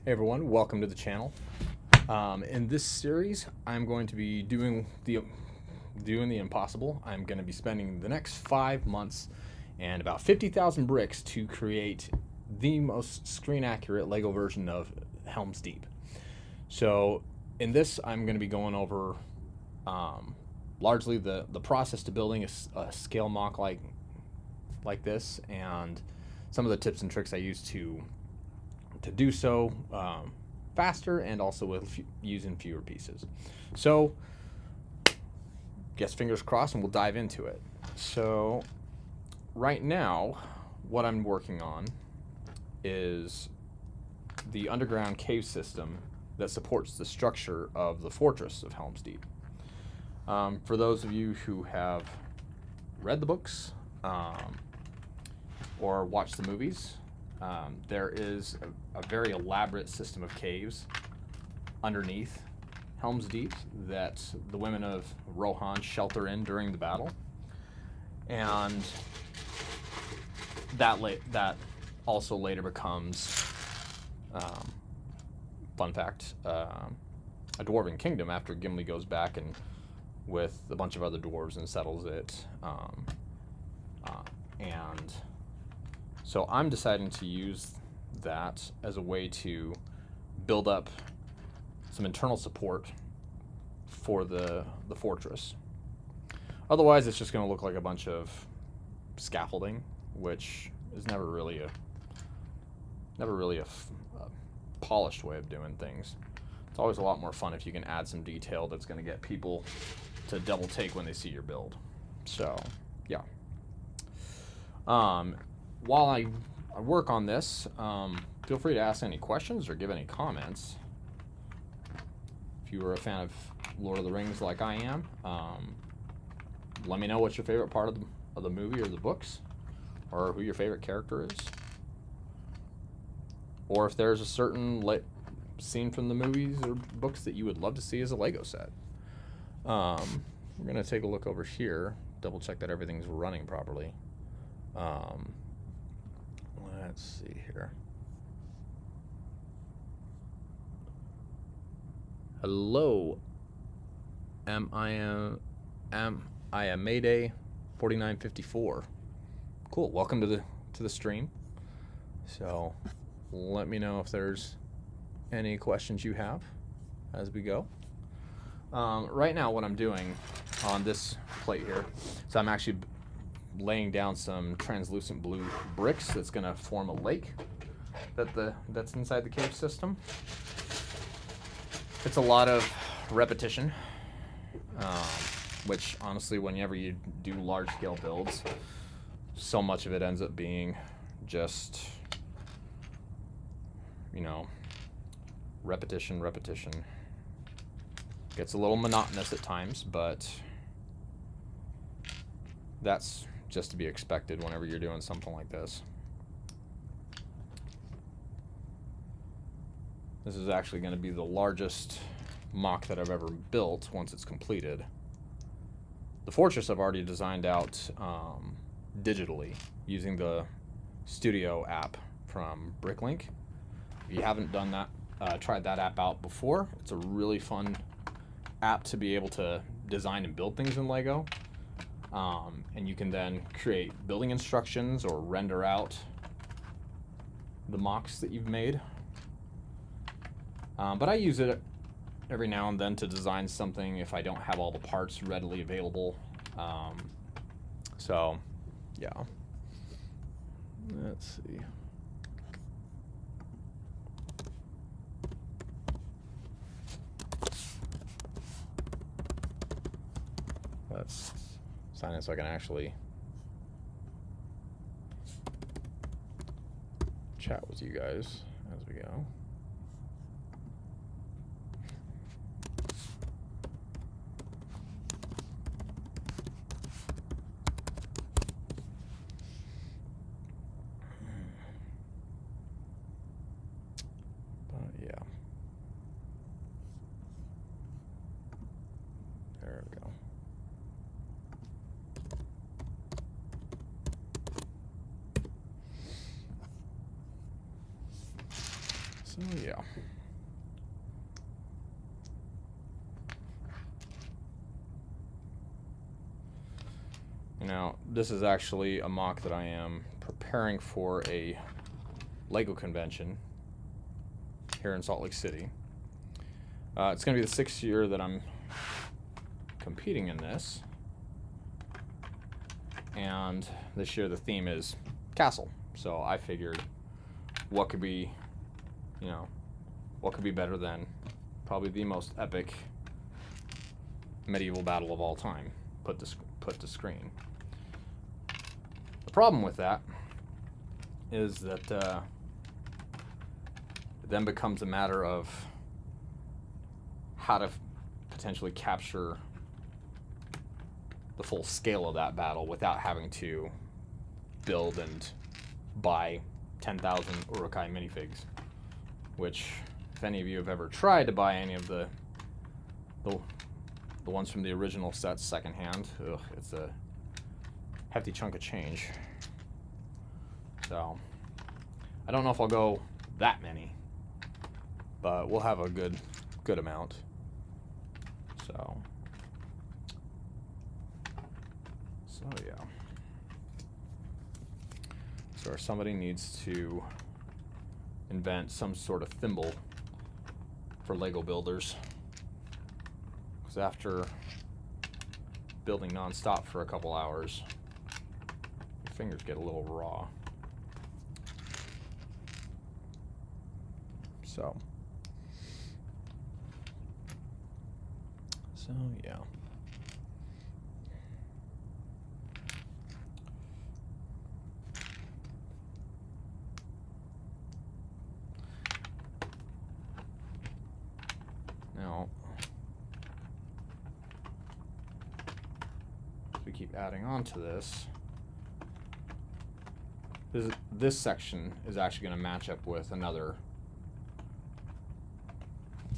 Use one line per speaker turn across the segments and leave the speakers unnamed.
Hey everyone, welcome to the channel. In this series, I'm going to be doing the impossible. I'm going to be spending the next 5 months and about 50,000 bricks to create the most screen accurate Lego version of Helm's Deep. So in this, I'm going to be going over largely the process to building a scale mock like this, and some of the tips and tricks I use to do so faster and also with using fewer pieces. So guess fingers crossed and we'll dive into it. So right now what I'm working on is the underground cave system that supports the structure of the fortress of Helm's Deep. For those of you who have read the books or watched the movies, there is a very elaborate system of caves underneath Helm's Deep that the women of Rohan shelter in during the battle, and that also later becomes, fun fact, a dwarven kingdom after Gimli goes back and with a bunch of other dwarves and settles it, and so I'm deciding to use that as a way to build up some internal support for the fortress. Otherwise, it's just going to look like a bunch of scaffolding, which is never really a polished way of doing things. It's always a lot more fun if you can add some detail that's going to get people to double take when they see your build. So, yeah. While I work on this, feel free to ask any questions or give any comments. If you are a fan of Lord of the Rings like I am, let me know what's your favorite part of the movie or the books, or who your favorite character is, or if there's a certain scene from the movies or books that you would love to see as a Lego set. We're going to take a look over here, double check that everything's running properly. Let's see here. Hello. I am Mayday 4954. Cool. Welcome to the stream. So let me know if there's any questions you have as we go. Right now what I'm doing on this plate here, so I'm actually laying down some translucent blue bricks that's going to form a lake that's inside the cave system. It's a lot of repetition, which honestly, whenever you do large scale builds, so much of it ends up being just, repetition. Gets a little monotonous at times, but that's just to be expected whenever you're doing something like this. This is actually going to be the largest mock that I've ever built once it's completed. The fortress I've already designed out digitally using the Studio app from Bricklink. If you haven't done that, tried that app out before, it's a really fun app to be able to design and build things in Lego. And you can then create building instructions or render out the mocks that you've made. But I use it every now and then to design something if I don't have all the parts readily available. So, yeah. Let's see. Let's sign in so I can actually chat with you guys as we go. But yeah. There we go. So yeah. Now, this is actually a mock that I am preparing for a Lego convention here in Salt Lake City. It's going to be the 6th year that I'm competing in this. And this year the theme is castle. So I figured what could be, you know, what could be better than probably the most epic medieval battle of all time put to screen. The problem with that is that it then becomes a matter of how to potentially capture the full scale of that battle without having to build and buy 10,000 Urukai minifigs, which, if any of you have ever tried to buy any of the ones from the original sets secondhand, it's a hefty chunk of change. So I don't know if I'll go that many, but we'll have a good amount. So yeah. So somebody needs to invent some sort of thimble for Lego builders, because after building non-stop for a couple hours, your fingers get a little raw. So yeah. Now, as we keep adding on to this, this section is actually going to match up with another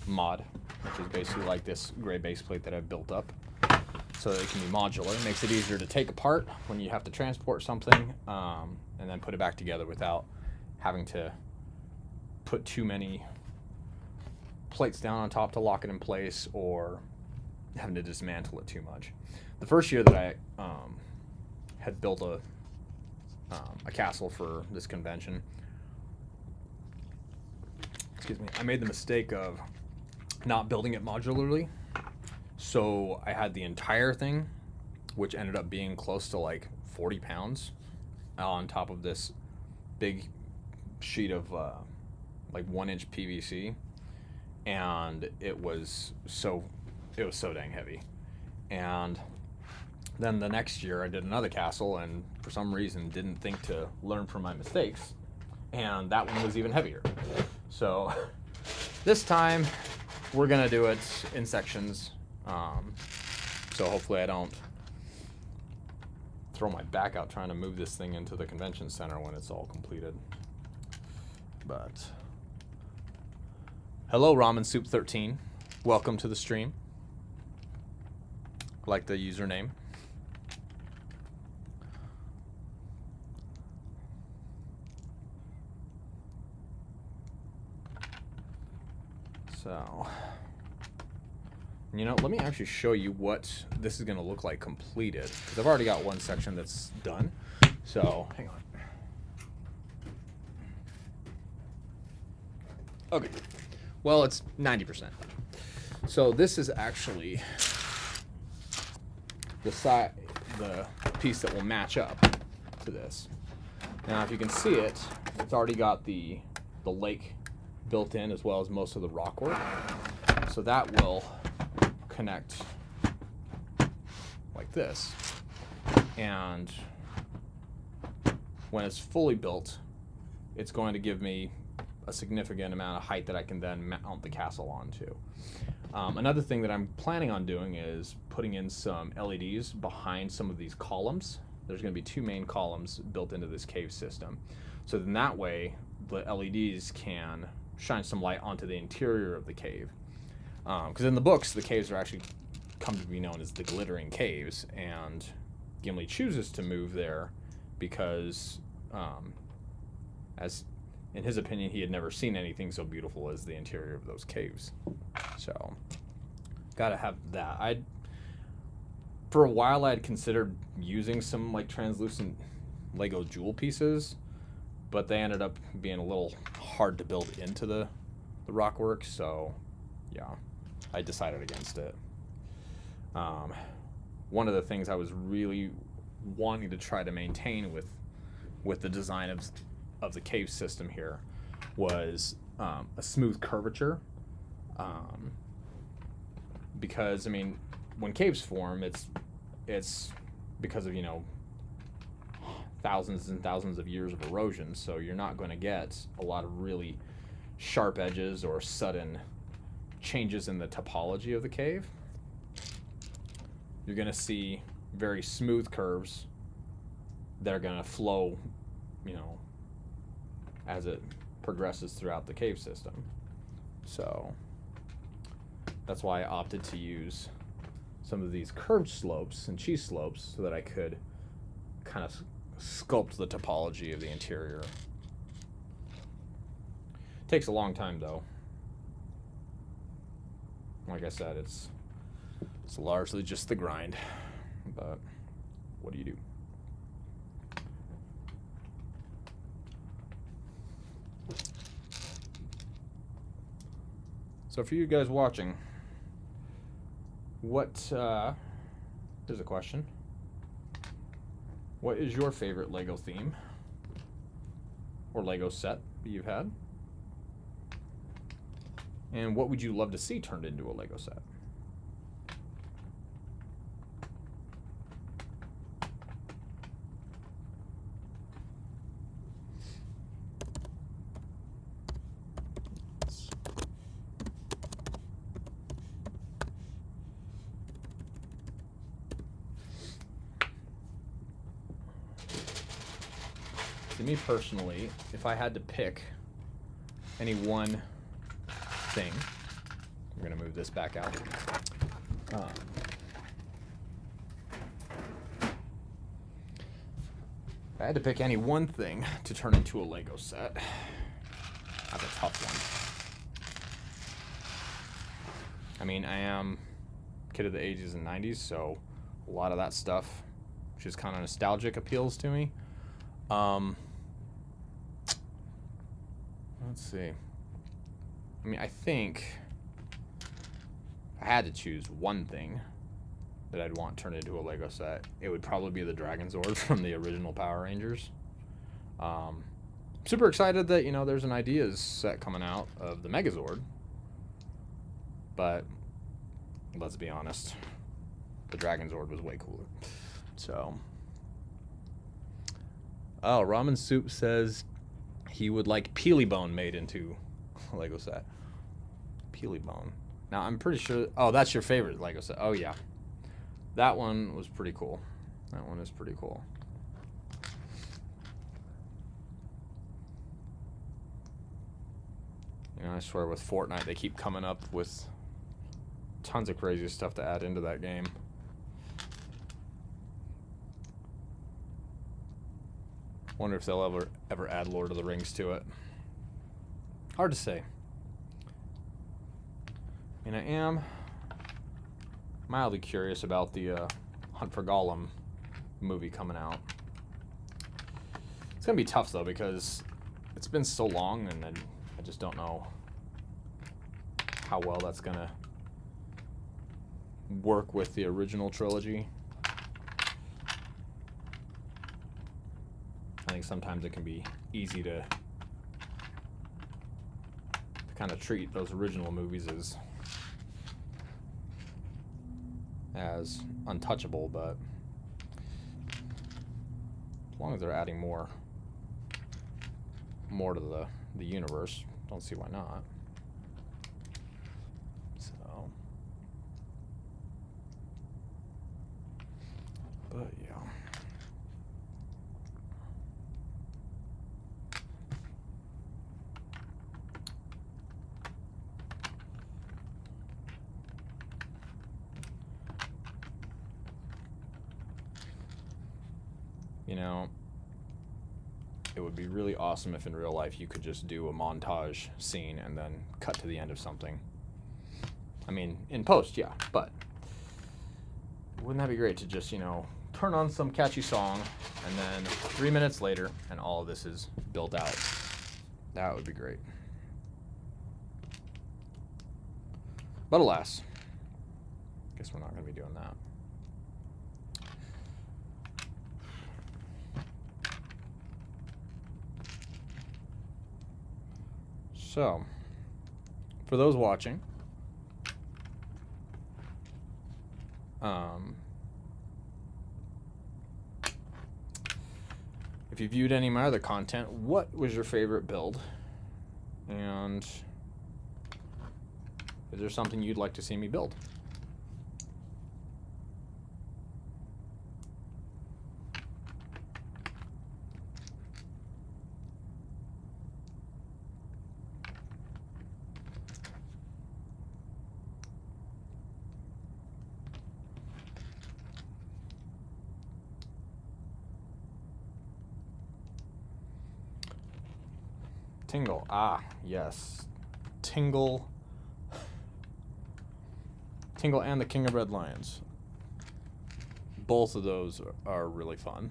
mod, which is basically like this gray base plate that I've built up, so that it can be modular. It makes it easier to take apart when you have to transport something, and then put it back together without having to put too many plates down on top to lock it in place, or having to dismantle it too much. The first year that I had built a castle for this convention, excuse me, I made the mistake of not building it modularly. So I had the entire thing, which ended up being close to like 40 pounds, on top of this big sheet of like 1-inch PVC, and it was so dang heavy. And then the next year I did another castle, and for some reason didn't think to learn from my mistakes, and that one was even heavier. So this time we're gonna do it in sections, so hopefully I don't throw my back out trying to move this thing into the convention center when it's all completed. But hello, Ramen Soup 13. Welcome to the stream. I like the username. So, you know, let me actually show you what this is going to look like completed, because I've already got one section that's done. So, hang on. Okay. Well, it's 90%. So this is actually the piece that will match up to this. Now, if you can see it, it's already got the lake built in, as well as most of the rock work. So that will connect like this. And when it's fully built, it's going to give me a significant amount of height that I can then mount the castle onto. Another thing that I'm planning on doing is putting in some LEDs behind some of these columns. There's going to be 2 main columns built into this cave system. So then that way, the LEDs can shine some light onto the interior of the cave. Because in the books, the caves are actually come to be known as the Glittering Caves, and Gimli chooses to move there because, as in his opinion, he had never seen anything so beautiful as the interior of those caves. So, gotta have that. For a while, I'd considered using some like translucent Lego jewel pieces, but they ended up being a little hard to build into the rockwork. So, yeah, I decided against it. One of the things I was really wanting to try to maintain with the design of the cave system here was a smooth curvature, because I mean, when caves form, it's because of, you know, thousands and thousands of years of erosion, so you're not going to get a lot of really sharp edges or sudden changes in the topology of the cave. You're going to see very smooth curves that are going to flow, you know, as it progresses throughout the cave system. So that's why I opted to use some of these curved slopes and cheese slopes so that I could kind of sculpt the topology of the interior. Takes a long time though. Like I said, it's largely just the grind, but what do you do? So for you guys watching, here's a question. What is your favorite Lego theme or Lego set that you've had? And what would you love to see turned into a Lego set? To me personally, if I had to pick any one thing, I'm going to move this back out. If I had to pick any one thing to turn into a Lego set, that's a tough one. I mean, I am a kid of the 80s and 90s, so a lot of that stuff, which is kind of nostalgic, appeals to me. Let's see. I mean, I think if I had to choose one thing that I'd want turned into a Lego set, it would probably be the Dragon Zord from the original Power Rangers. Super excited that, you know, there's an ideas set coming out of the Megazord, but let's be honest, the Dragon Zord was way cooler. So, oh, Ramen Soup says he would like Peely Bone made into a Lego set. Peely Bone. Now, I'm pretty sure... Oh, that's your favorite Lego set. Oh, yeah. That one was pretty cool. That one is pretty cool. You know, I swear with Fortnite, they keep coming up with tons of crazy stuff to add into that game. Wonder if they'll ever add Lord of the Rings to it. Hard to say. And I am mildly curious about the Hunt for Gollum movie coming out. It's gonna be tough though, because it's been so long, and I just don't know how well that's gonna work with the original trilogy. I think sometimes it can be easy to kind of treat those original movies as untouchable, but as long as they're adding more to the universe, don't see why not. So, but yeah. You know, it would be really awesome if in real life you could just do a montage scene and then cut to the end of something. I mean, in post, yeah, but wouldn't that be great to just, you know, turn on some catchy song and then 3 minutes later and all of this is built out. That would be great. But alas, guess we're not going to be doing that. So, for those watching, if you viewed any of my other content, what was your favorite build? And is there something you'd like to see me build? Tingle. Ah, yes. Tingle. Tingle and the King of Red Lions. Both of those are really fun.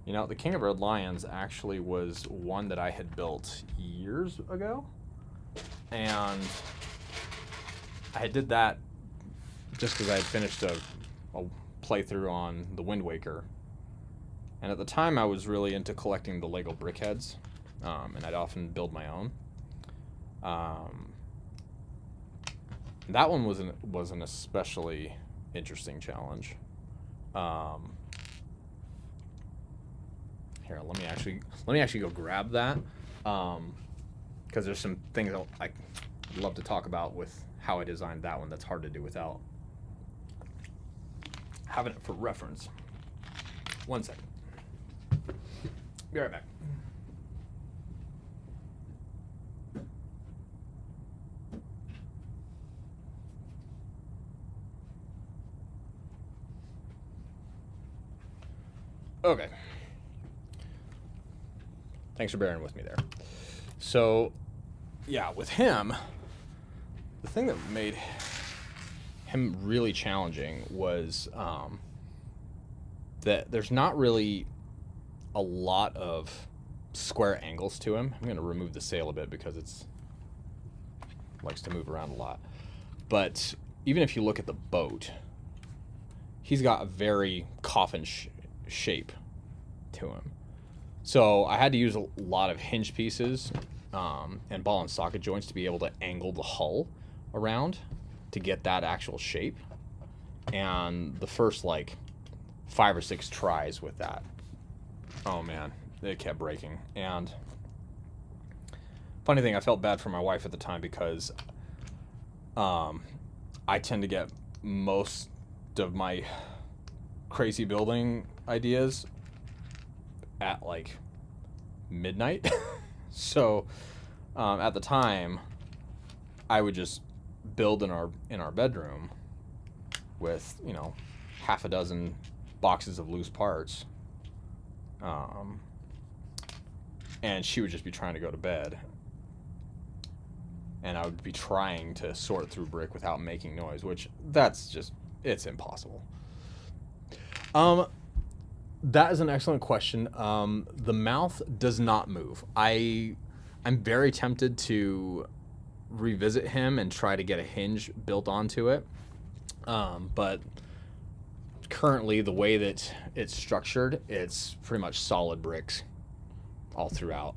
You know, the King of Red Lions actually was one that I had built years ago. And I did that just because I had finished a playthrough on the Wind Waker. And at the time, I was really into collecting the Lego brickheads, and I'd often build my own. That one was an especially interesting challenge. Here, let me actually go grab that, because there's some things I'd love to talk about with how I designed that one. That's hard to do without having it for reference. 1 second. Be right back. Okay. Thanks for bearing with me there. So, yeah, with him, the thing that made him really challenging was that there's not really a lot of square angles to him. I'm going to remove the sail a bit because it likes to move around a lot. But even if you look at the boat, he's got a very coffin shape to him. So I had to use a lot of hinge pieces and ball and socket joints to be able to angle the hull around to get that actual shape. And the first like 5 or 6 tries with that, oh man, it kept breaking. And funny thing, I felt bad for my wife at the time because I tend to get most of my crazy building ideas at like midnight. So at the time, I would just build in our bedroom with, you know, half a dozen boxes of loose parts. And she would just be trying to go to bed. And I would be trying to sort through brick without making noise, which it's impossible. That is an excellent question. The mouth does not move. I'm very tempted to revisit him and try to get a hinge built onto it. But currently, the way that it's structured, it's pretty much solid bricks all throughout.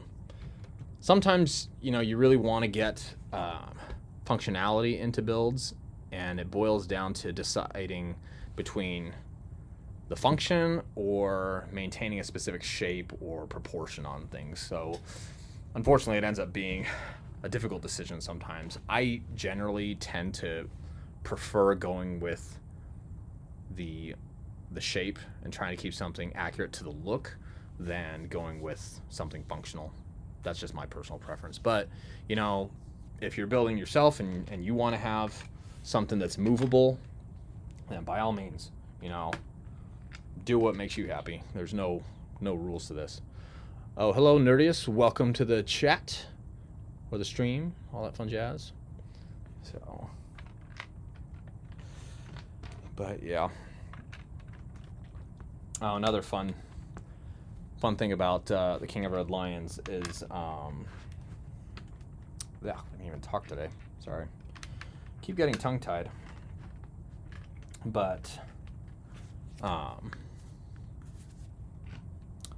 Sometimes, you know, you really want to get functionality into builds, and it boils down to deciding between the function or maintaining a specific shape or proportion on things. So unfortunately, it ends up being a difficult decision sometimes. I generally tend to prefer going with the shape and trying to keep something accurate to the look than going with something functional. That's just my personal preference. But, you know, if you're building yourself and you want to have something that's movable, then by all means, you know, do what makes you happy. There's no rules to this. Oh, hello, Nerdius. Welcome to the chat or the stream, all that fun jazz. So, but yeah. Oh, another fun thing about the King of Red Lions is, yeah, I didn't even talk today. Sorry. Keep getting tongue-tied. But,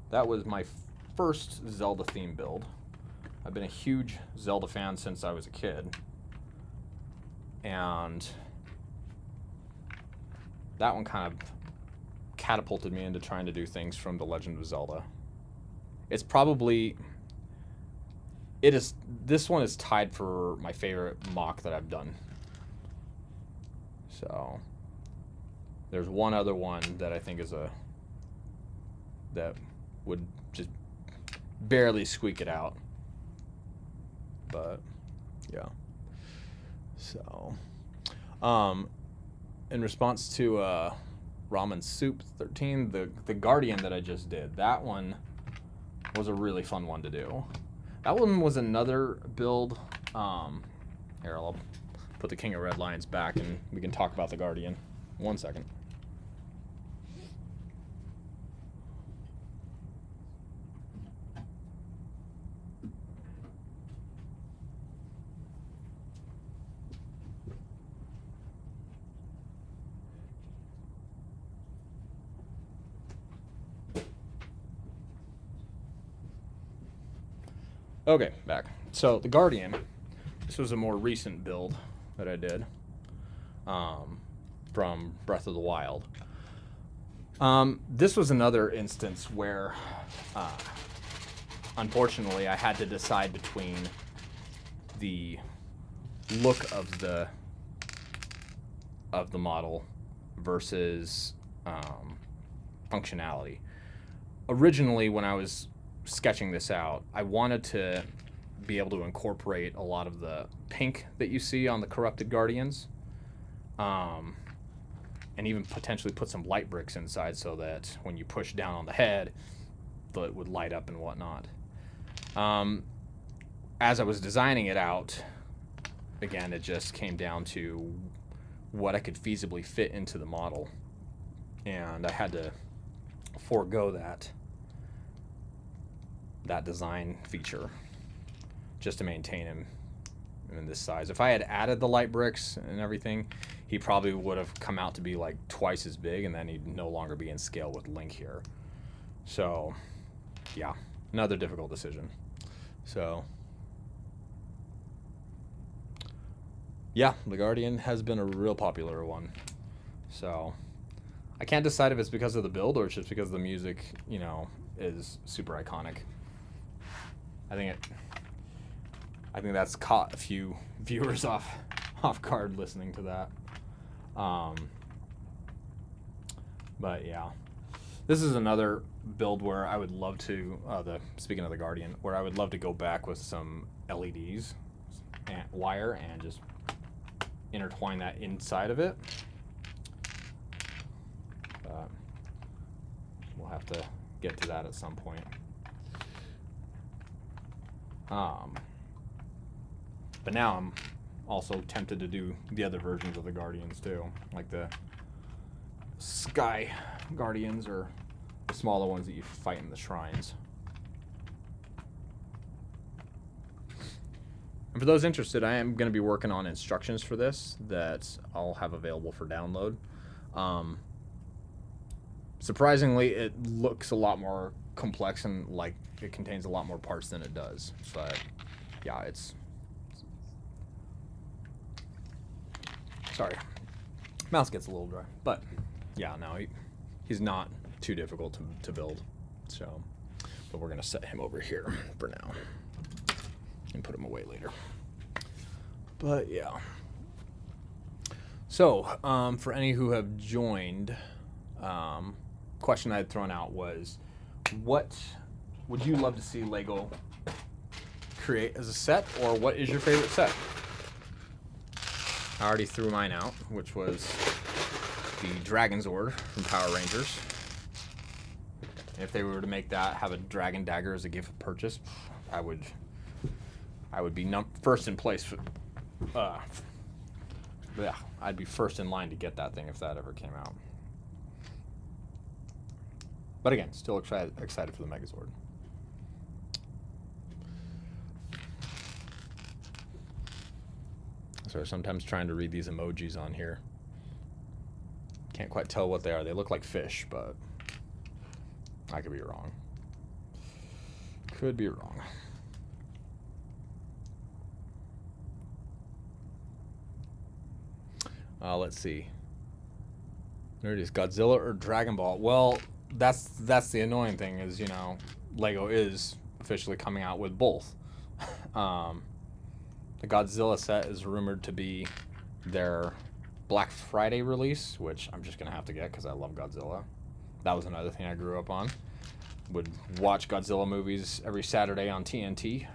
that was my first Zelda theme build. I've been a huge Zelda fan since I was a kid. And that one kind of catapulted me into trying to do things from The Legend of Zelda. It's probably... This one is tied for my favorite mock that I've done. So, there's one other one that I think is that would just barely squeak it out. But, yeah. So, in response to Ramen Soup 13, the Guardian that I just did, that one was a really fun one to do. That one was another build. Here, I'll put the King of Red Lions back and we can talk about the Guardian. 1 second. Okay, back. So the Guardian, this was a more recent build that I did from Breath of the Wild. This was another instance where, unfortunately, I had to decide between the look of the model versus functionality. Originally, when I was sketching this out, I wanted to be able to incorporate a lot of the pink that you see on the corrupted Guardians, and even potentially put some light bricks inside so that when you push down on the head, it would light up and whatnot. As I was designing it out, again, it just came down to what I could feasibly fit into the model, and I had to forego that design feature just to maintain him in this size. If I had added the light bricks and everything, he probably would have come out to be like twice as big, and then he'd no longer be in scale with Link here. So, yeah, another difficult decision. So, yeah, the Guardian has been a real popular one. So, I can't decide if it's because of the build or it's just because the music, you know, is super iconic. I think that's caught a few viewers off guard listening to that. But yeah, this is another build where I would love to, speaking of the Guardian, where I would love to go back with some LEDs and wire and just intertwine that inside of it. We'll have to get to that at some point. But now I'm also tempted to do the other versions of the Guardians too, like the Sky Guardians or the smaller ones that you fight in the shrines. And for those interested, I am going to be working on instructions for this that I'll have available for download. Surprisingly, it looks a lot more complex and like it contains a lot more parts than it does. But yeah, sorry, mouse gets a little dry. But yeah, no, he's not too difficult to build. So, but we're gonna set him over here for now and put him away later. But yeah. So, for any who have joined, question I had thrown out was, what would you love to see Lego create as a set, or what is your favorite set? I already threw mine out, which was the Dragon Zord from Power Rangers. If they were to make that, have a dragon dagger as a gift of purchase, I would be first in place. Yeah, I'd be first in line to get that thing if that ever came out. But again, still excited for the Megazord. Sorry, sometimes trying to read these emojis on here. Can't quite tell what they are. They look like fish, but I could be wrong. Could be wrong. Let's see. There it is. Godzilla or Dragon Ball? Well, that's the annoying thing is, you know, Lego is officially coming out with both. The Godzilla set is rumored to be their Black Friday release, which I'm just gonna have to get because I love Godzilla. That was another thing I grew up on. Would watch Godzilla movies every Saturday on TNT,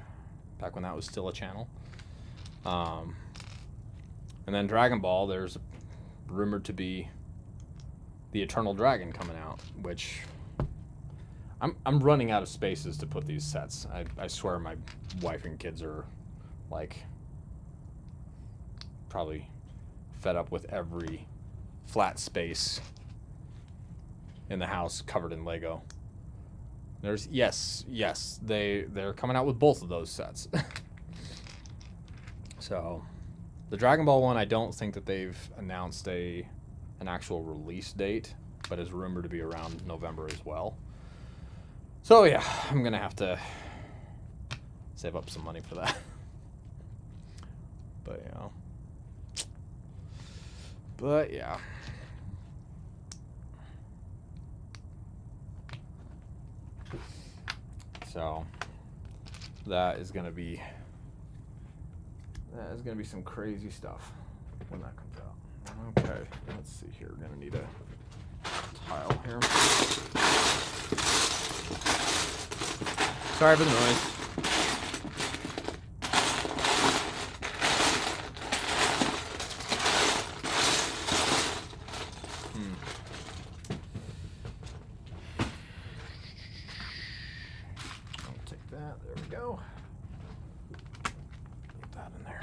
back when that was still a channel. And then Dragon Ball, there's rumored to be the Eternal Dragon coming out, which I'm running out of spaces to put these sets. I swear my wife and kids are like probably fed up with every flat space in the house covered in Lego. There's yes, they're coming out with both of those sets. So the Dragon Ball one, I don't think that they've announced an actual release date, but is rumored to be around November as well. So yeah, I'm gonna have to save up some money for that. But yeah. So that is gonna be some crazy stuff when that comes out. Okay, let's see here. We're gonna need a tile here. Sorry for the noise. I'll take that. There we go. Put that in there.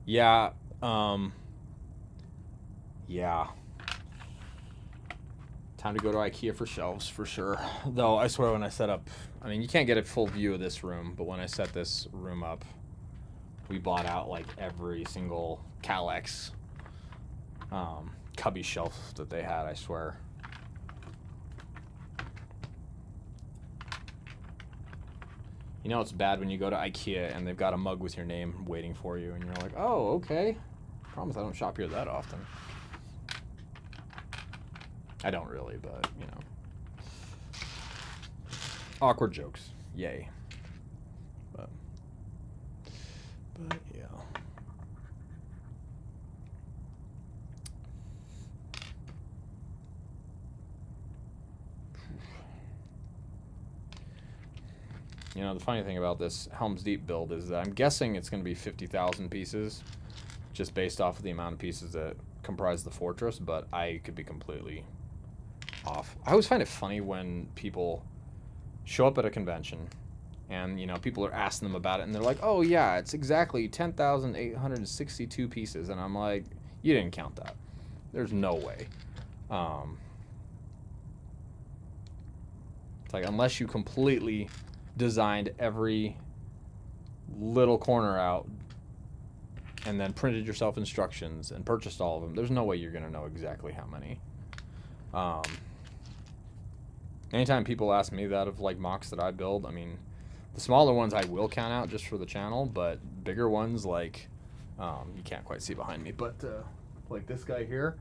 Yeah. Yeah. Time to go to IKEA for shelves for sure. Though I swear when I set up, I mean, you can't get a full view of this room, but when I set this room up, we bought out like every single Calex cubby shelf that they had, I swear. You know it's bad when you go to IKEA and they've got a mug with your name waiting for you and you're like, oh, okay. Promise I don't shop here that often. I don't really, but, you know. Awkward jokes. Yay. But yeah. You know, the funny thing about this Helm's Deep build is that I'm guessing it's going to be 50,000 pieces, just based off of the amount of pieces that comprise the fortress, but I could be completely off. I always find it funny when people show up at a convention and, you know, people are asking them about it and they're like, oh yeah, it's exactly 10,862 pieces. And I'm like, you didn't count that. There's no way. It's like, unless you completely designed every little corner out and then printed yourself instructions and purchased all of them, there's no way you're going to know exactly how many. Anytime people ask me that of like mocks that I build, I mean, the smaller ones I will count out just for the channel, but bigger ones like, you can't quite see behind me, but like this guy here,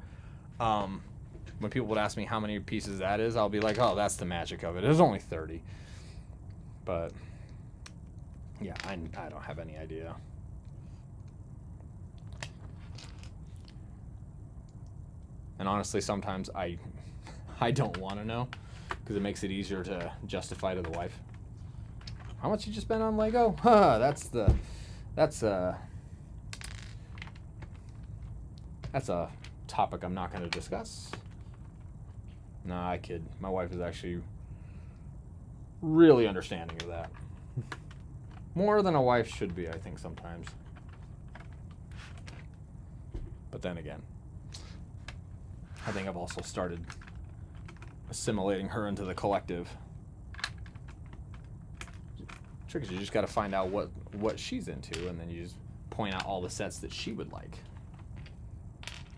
when people would ask me how many pieces that is, I'll be like, oh, that's the magic of it. It was only 30. But yeah, I don't have any idea. And honestly, sometimes I don't want to know because it makes it easier to justify to the wife. How much you just spent on Lego? Huh, that's a topic I'm not going to discuss. Nah, I kid. My wife is actually really understanding of that. More than a wife should be, I think, sometimes. But then again, I think I've also started assimilating her into the collective. Trick is you just got to find out what she's into, and then you just point out all the sets that she would like.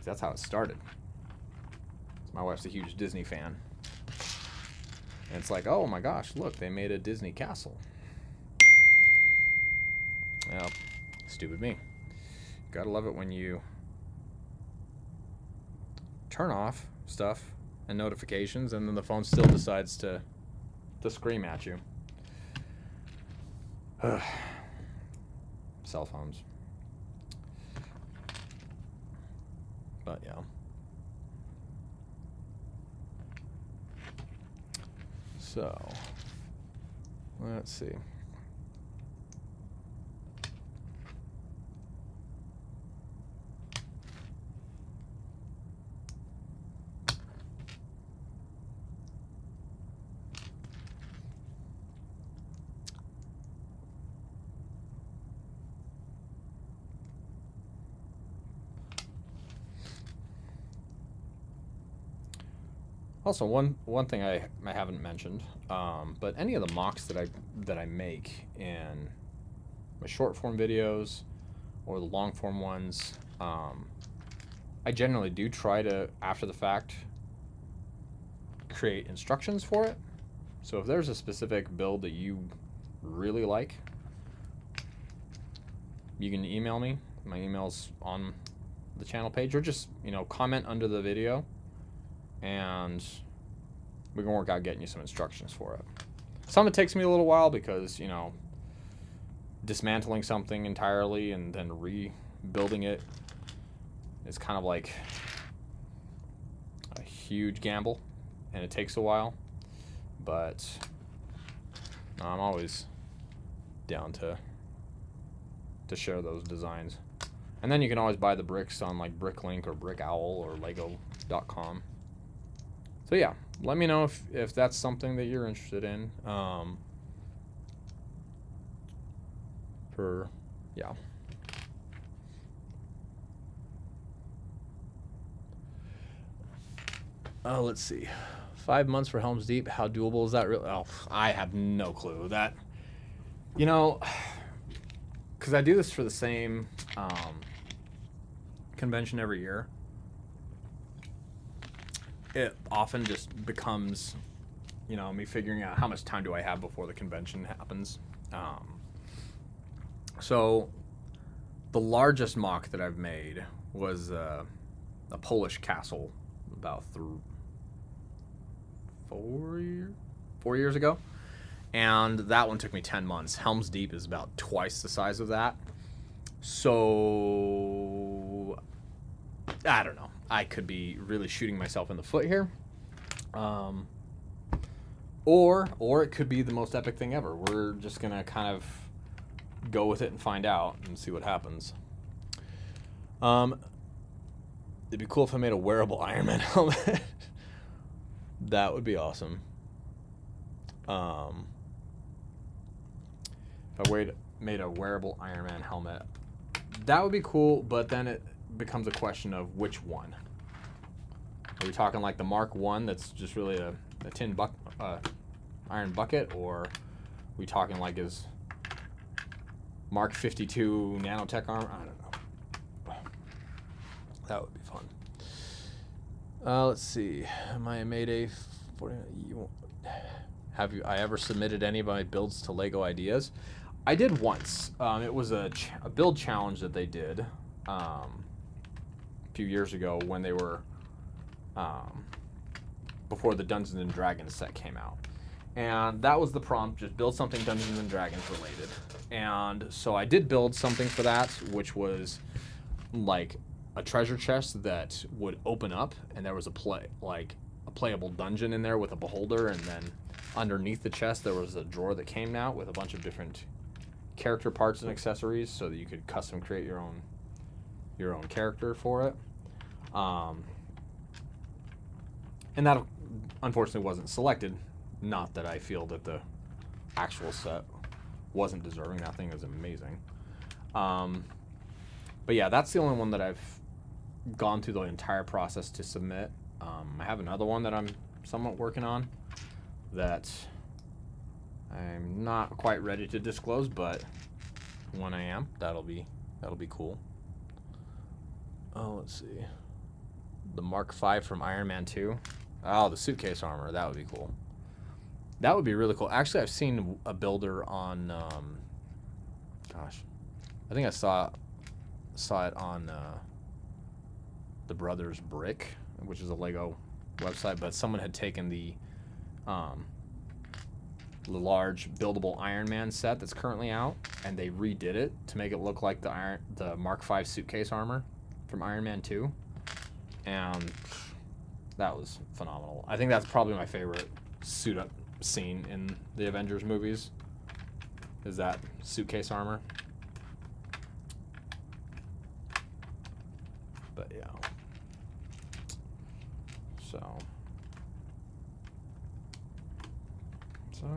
That's how it started. My wife's a huge Disney fan. And it's like, oh my gosh, look, they made a Disney castle. Well, stupid me. Gotta love it when you turn off stuff and notifications, and then the phone still decides to scream at you. Cell phones. But yeah. So, let's see. Also, one thing I haven't mentioned, but any of the mocks that I make in my short form videos or the long form ones, I generally do try to, after the fact, create instructions for it. So if there's a specific build that you really like, you can email me. My email's on the channel page, or just, comment under the video, and we can work out getting you some instructions for it. Some it takes me a little while because, dismantling something entirely and then rebuilding it is kind of like a huge gamble, and it takes a while. But I'm always down to share those designs. And then you can always buy the bricks on like Bricklink or Brickowl or Lego.com. So yeah, let me know if that's something that you're interested in. Let's see. 5 months for Helm's Deep. How doable is that really? Oh, I have no clue. That, because I do this for the same convention every year. It often just becomes, me figuring out how much time do I have before the convention happens. So the largest mock that I've made was a Polish castle about 4 years ago. And that one took me 10 months. Helm's Deep is about twice the size of that. So I don't know. I could be really shooting myself in the foot here. Or it could be the most epic thing ever. We're just going to kind of go with it and find out and see what happens. It'd be cool if I made a wearable Iron Man helmet. That would be awesome. If I made a wearable Iron Man helmet, that would be cool, but then it becomes a question of which one. Are we talking like the Mark 1 that's just really a tin iron bucket, or are we talking like his Mark 52 nanotech armor? I don't know. That would be fun. Let's see. Have I ever submitted any of my builds to Lego Ideas? I did once. It was a build challenge that they did a few years ago when they were before the Dungeons and Dragons set came out. And that was the prompt, just build something Dungeons and Dragons related. And so I did build something for that, which was like a treasure chest that would open up, and there was a playable dungeon in there with a beholder, and then underneath the chest there was a drawer that came out with a bunch of different character parts and accessories so that you could custom create your own character for it. And that unfortunately wasn't selected. Not that I feel that the actual set wasn't deserving. That thing is amazing. But yeah, that's the only one that I've gone through the entire process to submit. I have another one that I'm somewhat working on that I'm not quite ready to disclose, but when I am, that'll be cool. Oh, let's see. The Mark V from Iron Man 2. Oh, the suitcase armor. That would be cool. That would be really cool. Actually, I've seen a builder on, gosh, I think I saw it on the Brothers Brick, which is a Lego website, but someone had taken the large buildable Iron Man set that's currently out, and they redid it to make it look like the Mark V suitcase armor from Iron Man 2, and that was phenomenal. I think that's probably my favorite suit up scene in the Avengers movies, is that suitcase armor. But yeah, so yeah.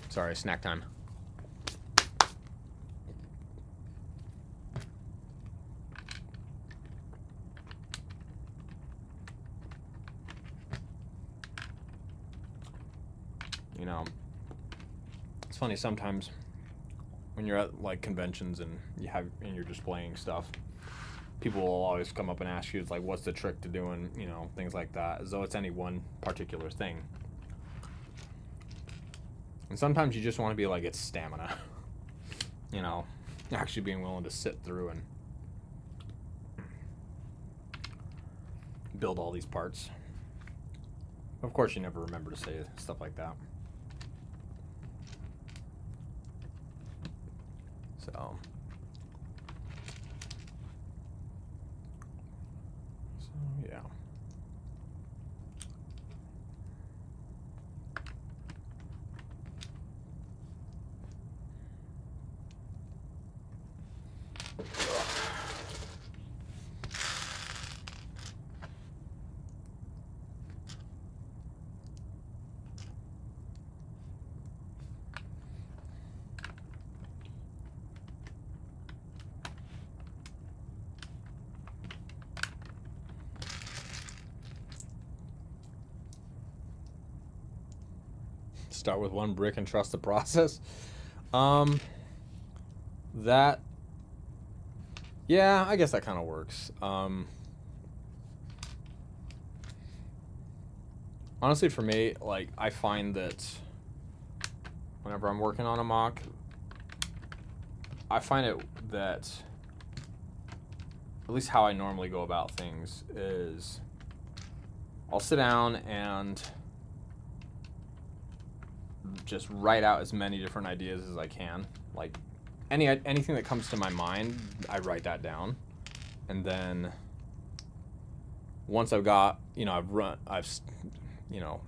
Sorry, snack time. You know, it's funny sometimes when you're at like conventions and you're displaying stuff, people will always come up and ask you, it's like, what's the trick to doing, you know, things like that, as though it's any one particular thing. And sometimes you just want to be like, it's stamina. You know, actually being willing to sit through and build all these parts. Of course, you never remember to say stuff like that. So yeah. Start with one brick and trust the process. That, yeah, I guess that kind of works. Honestly, for me, like, I find that whenever I'm working on a mock, I find it that, at least how I normally go about things, is I'll sit down and just write out as many different ideas as I can. Like, anything that comes to my mind, I write that down. And then once I've got, you know, I've you know,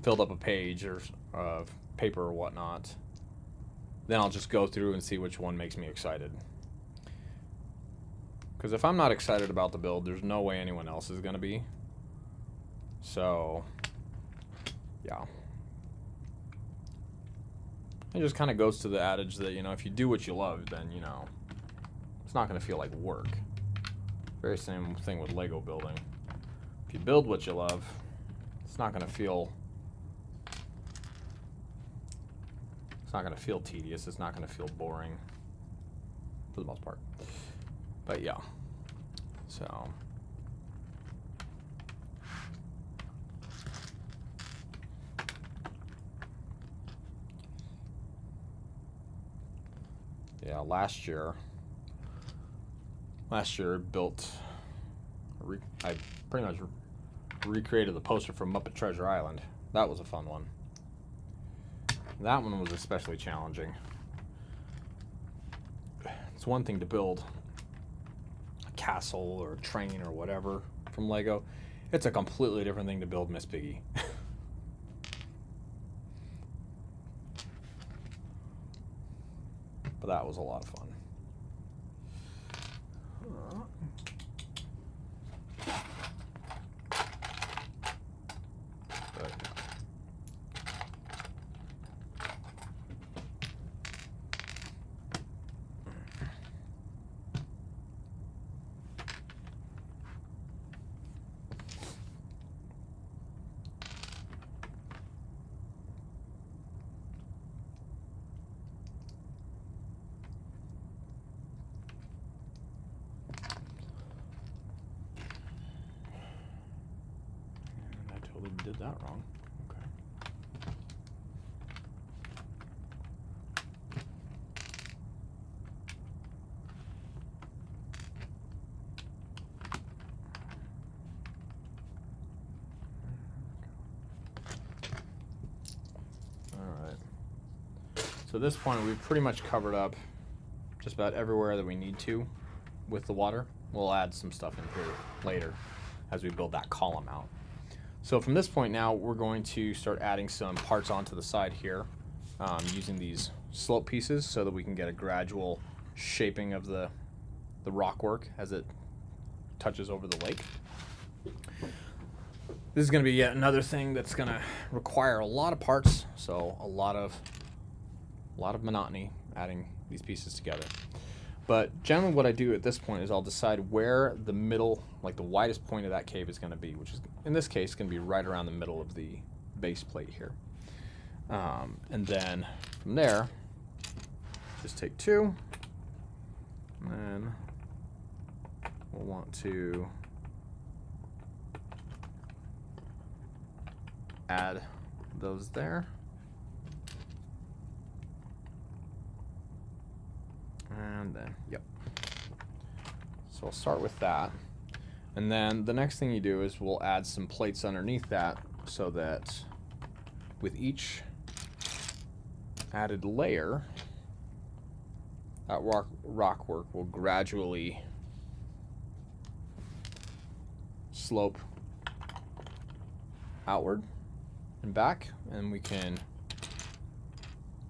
filled up a page of paper or whatnot, then I'll just go through and see which one makes me excited. Because if I'm not excited about the build, there's no way anyone else is going to be. So, yeah. It just kind of goes to the adage that, you know, if you do what you love, then, you know, it's not going to feel like work. Very same thing with Lego building. If you build what you love, it's not going to feel tedious. It's not going to feel boring for the most part. But yeah. So yeah, last year built, I pretty much recreated the poster from Muppet Treasure Island. That was a fun one. That one was especially challenging. It's one thing to build a castle or a train or whatever from Lego. It's a completely different thing to build Miss Piggy. But that was a lot of fun. Did that wrong. Okay. All right. So at this point, we've pretty much covered up just about everywhere that we need to with the water. We'll add some stuff in here later as we build that column out. So from this point now, we're going to start adding some parts onto the side here, using these slope pieces so that we can get a gradual shaping of the rock work as it touches over the lake. This is going to be yet another thing that's going to require a lot of parts, so a lot of monotony adding these pieces together. But generally what I do at this point is I'll decide where the middle, like the widest point of that cave is going to be, which is, in this case, going to be right around the middle of the base plate here. And then from there, just take two, and then we'll want to add those there. And then, yep. So I'll start with that. And then the next thing you do is we'll add some plates underneath that so that with each added layer, that rock work will gradually slope outward and back, and we can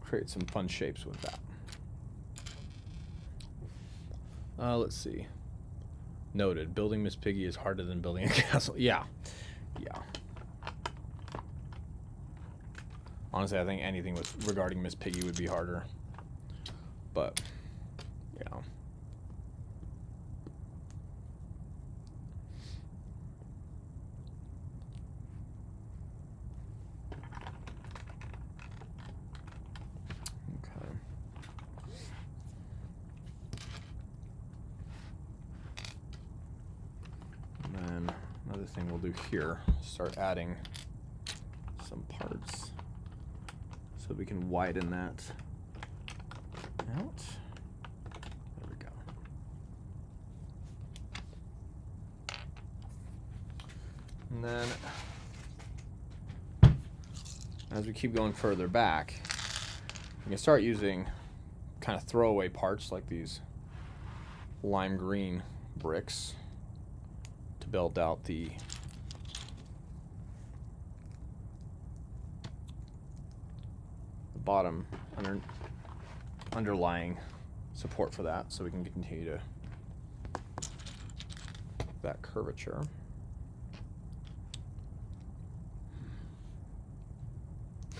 create some fun shapes with that. Let's see. Noted. Building Miss Piggy is harder than building a castle. Yeah. Yeah. Honestly, I think anything regarding Miss Piggy would be harder. But, yeah. Another thing we'll do here, start adding some parts so we can widen that out. There we go. And then as we keep going further back, we can start using kind of throwaway parts like these lime green bricks to build out the bottom underlying support for that, so we can continue to that curvature.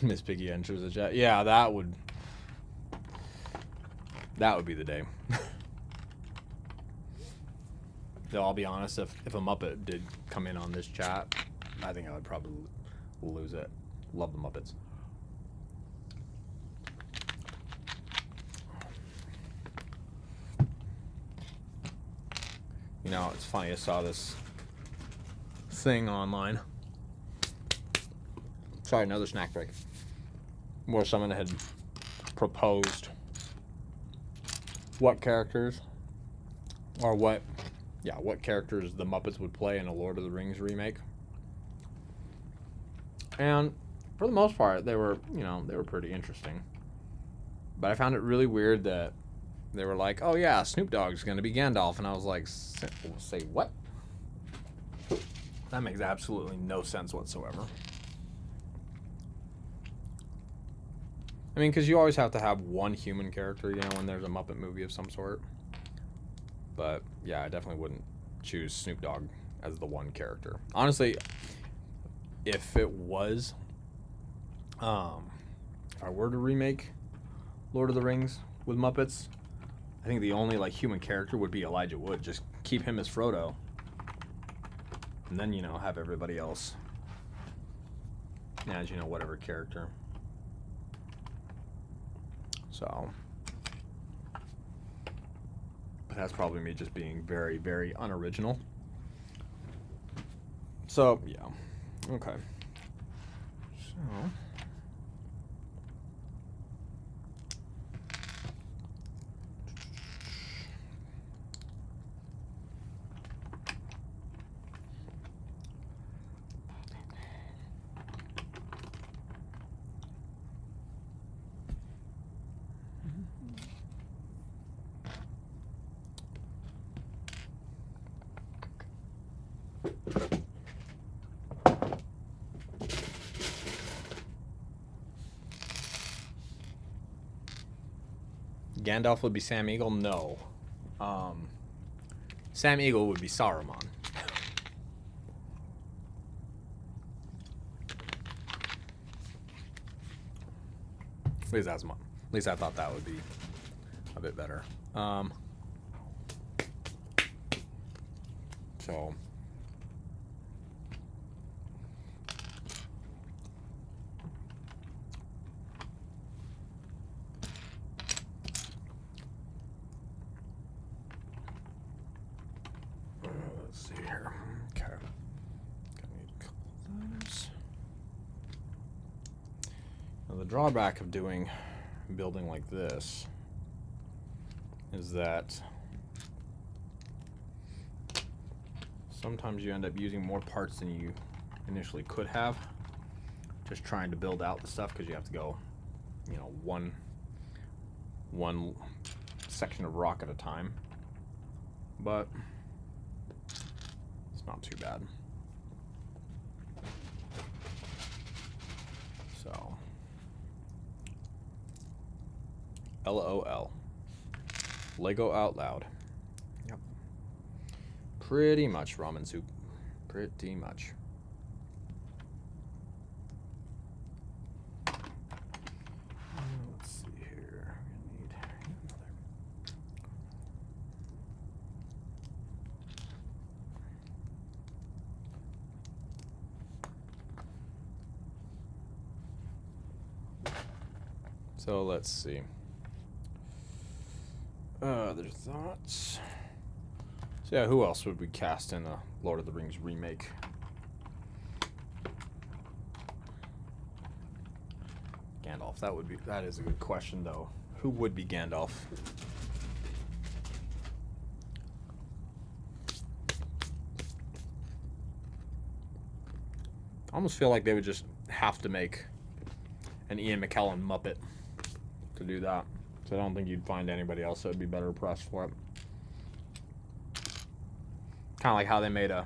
Miss Piggy enters the jet. Yeah, that would be the day. Though I'll be honest, if a Muppet did come in on this chat, I think I would probably lose it. Love the Muppets. You know, it's funny, I saw this thing online. Sorry, another snack break. Where someone had proposed what characters the Muppets would play in a Lord of the Rings remake. And for the most part, they were pretty interesting. But I found it really weird that they were like, oh yeah, Snoop Dogg's going to be Gandalf. And I was like, say what? That makes absolutely no sense whatsoever. I mean, because you always have to have one human character, you know, when there's a Muppet movie of some sort. But, yeah, I definitely wouldn't choose Snoop Dogg as the one character. Honestly, if it was, if I were to remake Lord of the Rings with Muppets, I think the only, like, human character would be Elijah Wood. Just keep him as Frodo. And then, you know, have everybody else as, you know, whatever character. So, but that's probably me just being very, very unoriginal. So, yeah. Okay. So, Gandalf would be Sam Eagle? No. Sam Eagle would be Saruman. At least I thought that would be a bit better. So. Let's see here. Okay. Gonna need a couple of those. Now, the drawback of building like this is that sometimes you end up using more parts than you initially could have, just trying to build out the stuff, because you have to go, you know, one section of rock at a time. But it's not too bad. So, LOL. Lego out loud. Yep. Pretty much ramen soup. Pretty much. Let's see here. We need another. So let's see. Other thoughts. So yeah, who else would we cast in a Lord of the Rings remake? Gandalf. That is a good question though. Who would be Gandalf? I almost feel like they would just have to make an Ian McKellen Muppet to do that. So I don't think you'd find anybody else that would be better pressed for it. Kind of like how they made a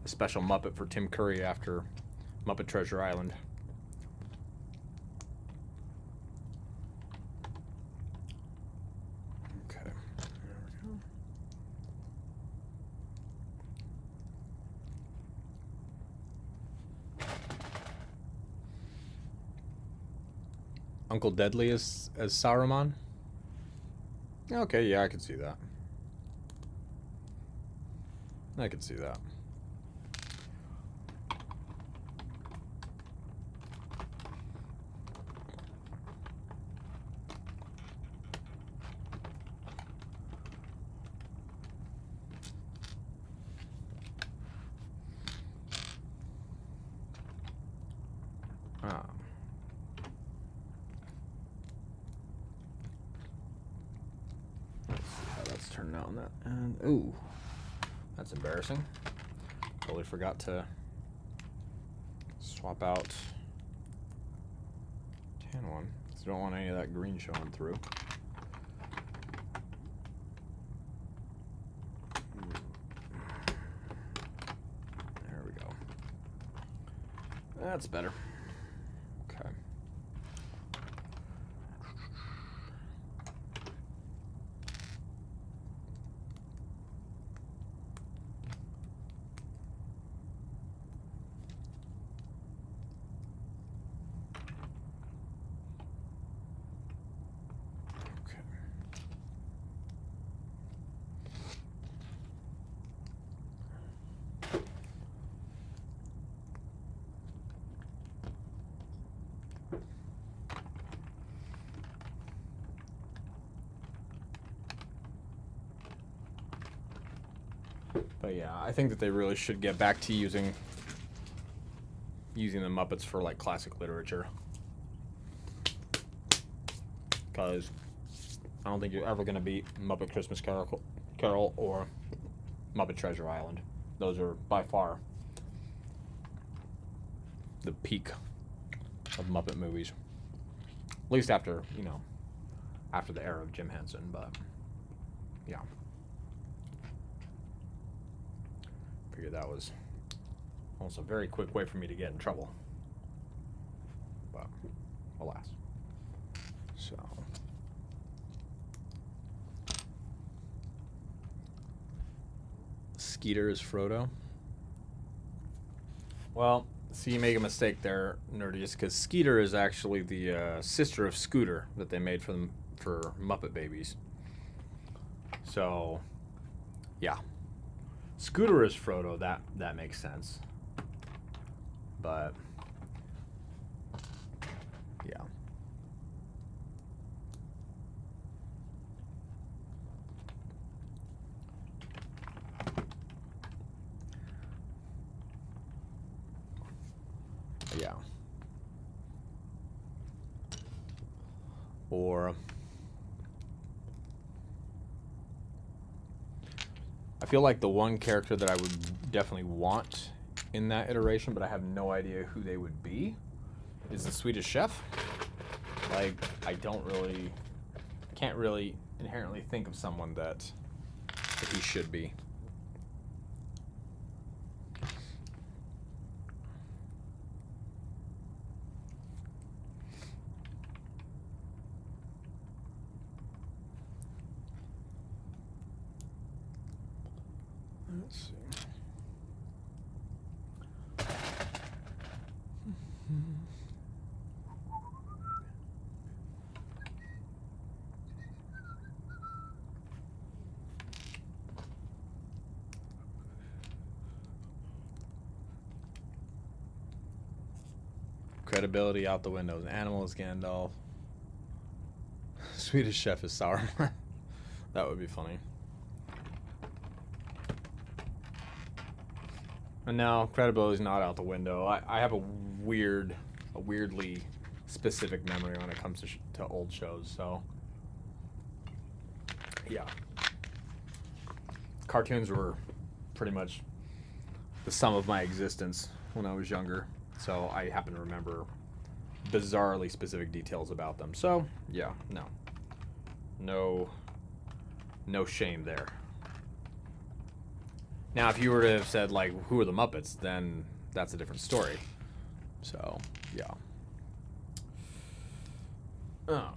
special Muppet for Tim Curry after Muppet Treasure Island. Okay, there we go. Uncle Deadly as Saruman? Okay, yeah, I could see that. I could see that. Let's see how that's turned out on that. And ooh, that's embarrassing. Totally forgot to swap out tan one. So don't want any of that green showing through. There we go. That's better. Okay. But yeah, I think that they really should get back to using the Muppets for like classic literature, because I don't think you're ever gonna beat Muppet Christmas Carol or Muppet Treasure Island. Those are by far the peak of Muppet movies, at least after the era of Jim Henson. But yeah, figured that was also a very quick way for me to get in trouble, but alas. So Skeeter is Frodo. Well, see, you make a mistake there, Nerdiest, because Skeeter is actually the sister of Scooter that they made for Muppet Babies. So, yeah, Scooter is Frodo. That makes sense. But yeah. Yeah. Or I feel like the one character that I would definitely want in that iteration, but I have no idea who they would be, is the Swedish Chef. Like, I can't really inherently think of someone that he should be. Let's see. Credibility out the window. Animal is Gandalf. Swedish Chef is Sauron. That would be funny. And now credibility is not out the window. I have a weirdly specific memory when it comes to old shows. So yeah, cartoons were pretty much the sum of my existence when I was younger. So I happen to remember bizarrely specific details about them. So yeah, no shame there. Now, if you were to have said, like, who are the Muppets, then that's a different story. So, yeah. Oh.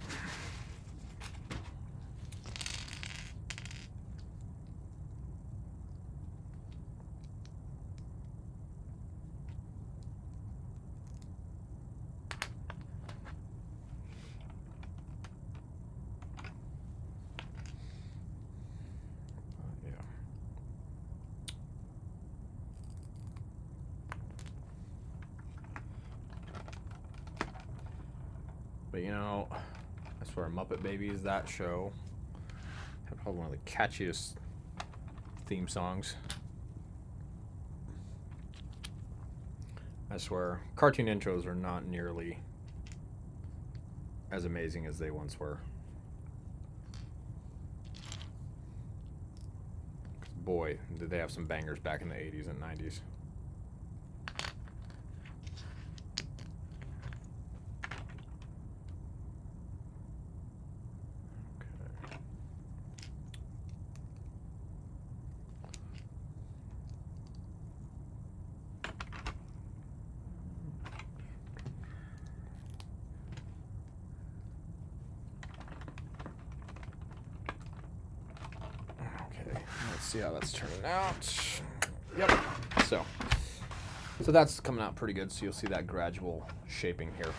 But I swear, Muppet Babies, that show had probably one of the catchiest theme songs. I swear, cartoon intros are not nearly as amazing as they once were. Boy, did they have some bangers back in the 80s and 90s. See how that's turning out. Yep. So that's coming out pretty good. So you'll see that gradual shaping here.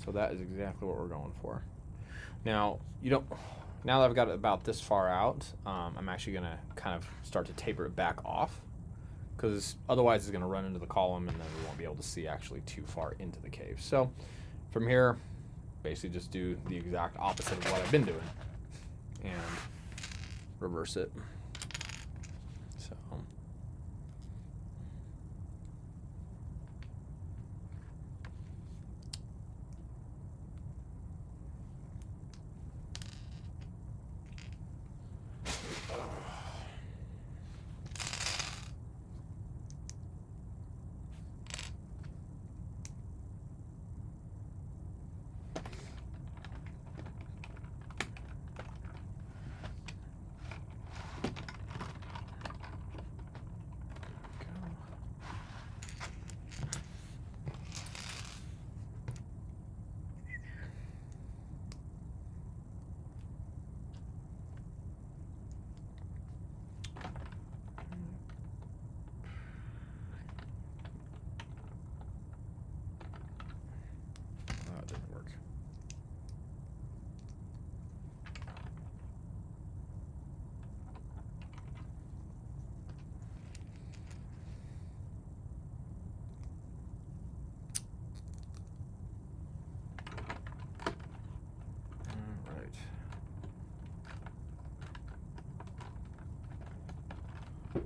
So that is exactly what we're going for. Now now that I've got it about this far out, I'm actually gonna kind of start to taper it back off, because otherwise it's gonna run into the column and then we won't be able to see actually too far into the cave. So from here, basically just do the exact opposite of what I've been doing and reverse it.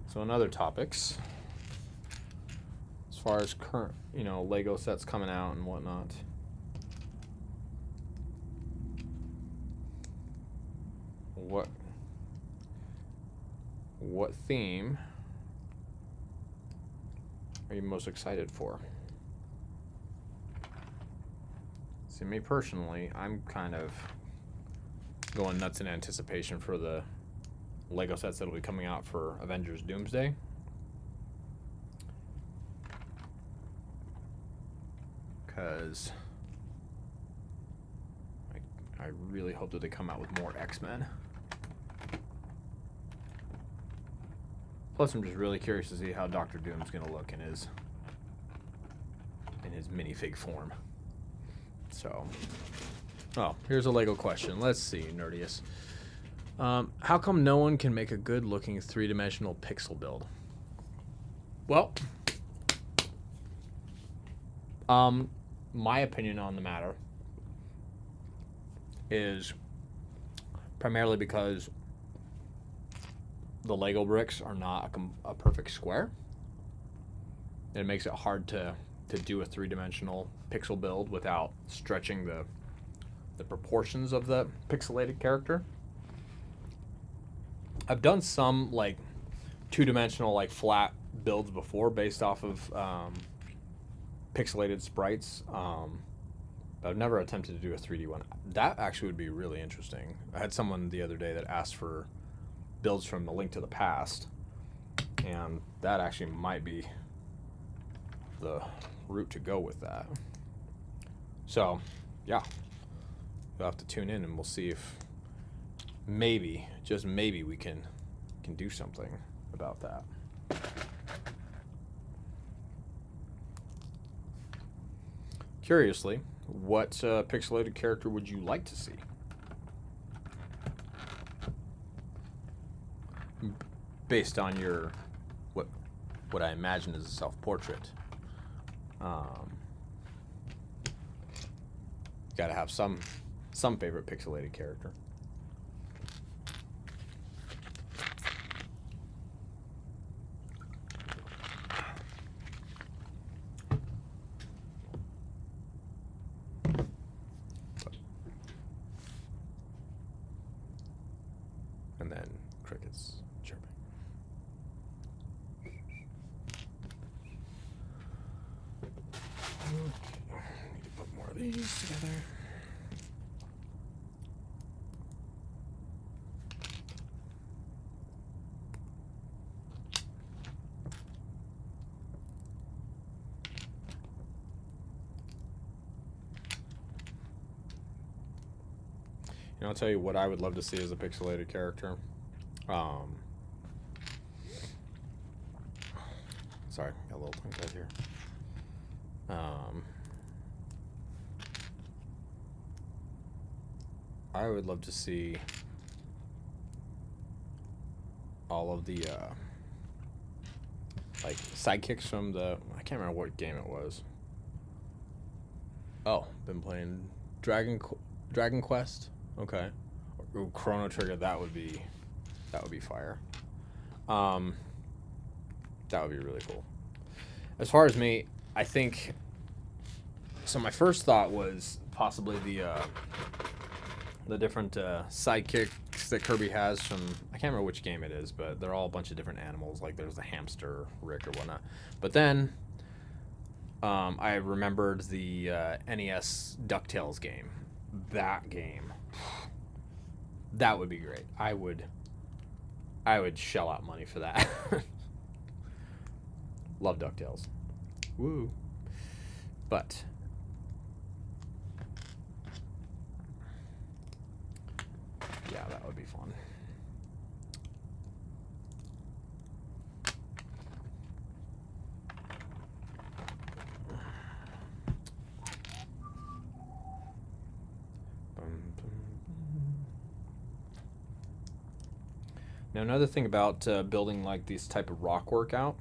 So in other topics, as far as current, Lego sets coming out and whatnot. What theme are you most excited for? See, me personally, I'm kind of going nuts in anticipation for the Lego sets that'll be coming out for Avengers Doomsday. Because I really hope that they come out with more X-Men. Plus, I'm just really curious to see how Doctor Doom's going to look in his minifig form. So, here's a Lego question. Let's see, Nerdius. How come no one can make a good-looking three-dimensional pixel build? Well, my opinion on the matter is primarily because the Lego bricks are not a perfect square. It makes it hard to do a three-dimensional pixel build without stretching the proportions of the pixelated character. I've done some like two-dimensional like flat builds before based off of pixelated sprites, but I've never attempted to do a 3D one. That actually would be really interesting. I had someone the other day that asked for builds from The Link to the Past, and that actually might be the route to go with that. So, yeah, you'll have to tune in and we'll see if maybe, just maybe, we can do something about that. Curiously, what pixelated character would you like to see? Based on your what I imagine is a self-portrait. Got to have some favorite pixelated character. And then crickets chirping. Okay, need to put more of these together. I'll tell you what I would love to see as a pixelated character. Sorry, got a little tongue tied here. I would love to see all of the like sidekicks from the, I can't remember what game it was. Oh, been playing Dragon Quest. Okay. Ooh, Chrono Trigger, that would be fire. That would be really cool. As far as me, I think, so my first thought was possibly the different sidekicks that Kirby has from, I can't remember which game it is, but they're all a bunch of different animals. Like there's the hamster, Rick, or whatnot. But then I remembered the NES DuckTales game. That game. That would be great. I would shell out money for that. Love DuckTales. Woo. But yeah, that would be fun. Now, another thing about building like these type of rock workout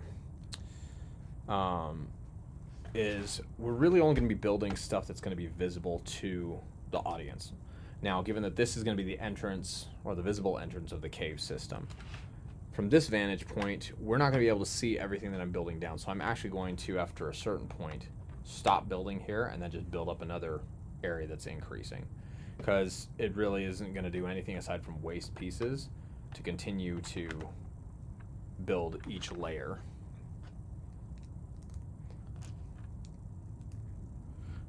is we're really only going to be building stuff that's going to be visible to the audience. Now, given that this is going to be the entrance or the visible entrance of the cave system, from this vantage point, we're not going to be able to see everything that I'm building down. So I'm actually going to, after a certain point, stop building here and then just build up another area that's increasing, because it really isn't going to do anything aside from waste pieces to continue to build each layer.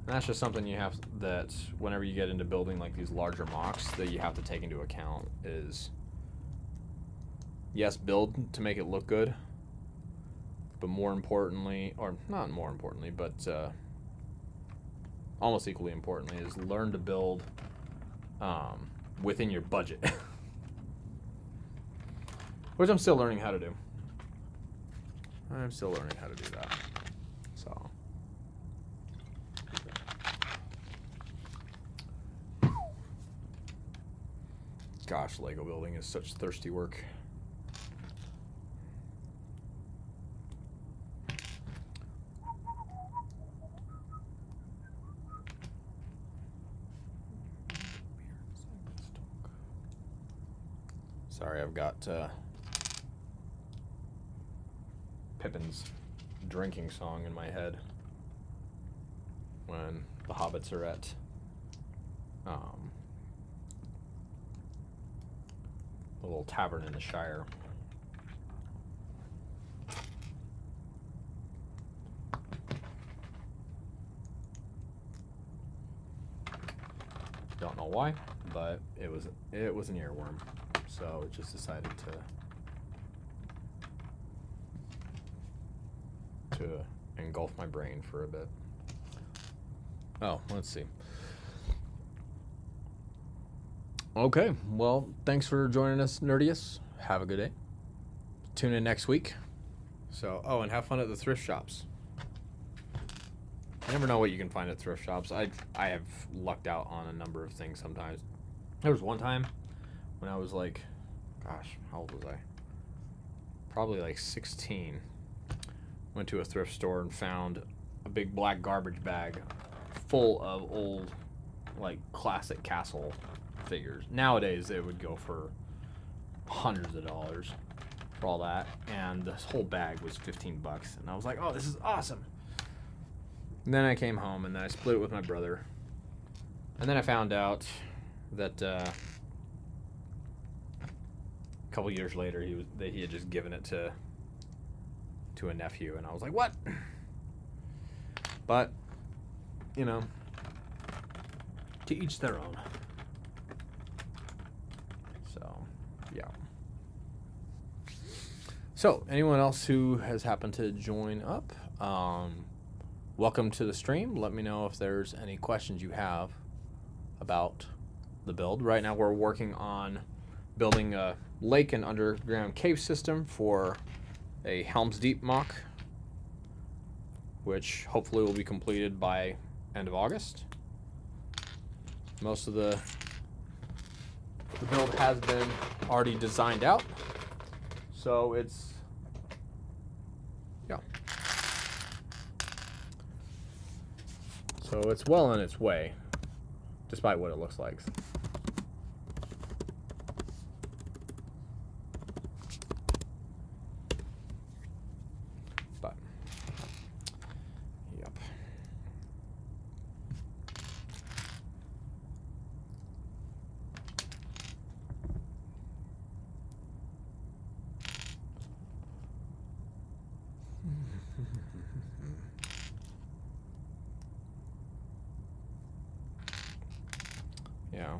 And that's just something you have, that whenever you get into building like these larger mocks, that you have to take into account is, yes, build to make it look good, but more importantly, or not more importantly, but almost equally importantly, is learn to build within your budget. Which I'm still learning how to do. I'm still learning how to do that. So. Gosh, Lego building is such thirsty work. Sorry, I've got Pippin's drinking song in my head when the hobbits are at the little tavern in the Shire. Don't know why, but it was an earworm, so it just decided to engulf my brain for a bit. Oh, let's see. Okay, well, thanks for joining us, Nerdius. Have a good day. Tune in next week. So, oh, and have fun at the thrift shops. You never know what you can find at thrift shops. I have lucked out on a number of things sometimes. There was one time when I was like, gosh, how old was I? Probably like 16. Went to a thrift store and found a big black garbage bag full of old, like, classic castle figures. Nowadays, it would go for hundreds of dollars for all that, and this whole bag was $15, and I was like, oh, this is awesome. And then I came home, and then I split it with my brother, and then I found out that a couple years later he had just given it to a nephew, and I was like, what? But, you know, to each their own. So, yeah. So, anyone else who has happened to join up, welcome to the stream. Let me know if there's any questions you have about the build. Right now we're working on building a lake and underground cave system for a Helm's Deep mock, which hopefully will be completed by end of August. Most of the build has been already designed out, so it's, yeah. So it's well on its way, despite what it looks like. But, yep. Yeah.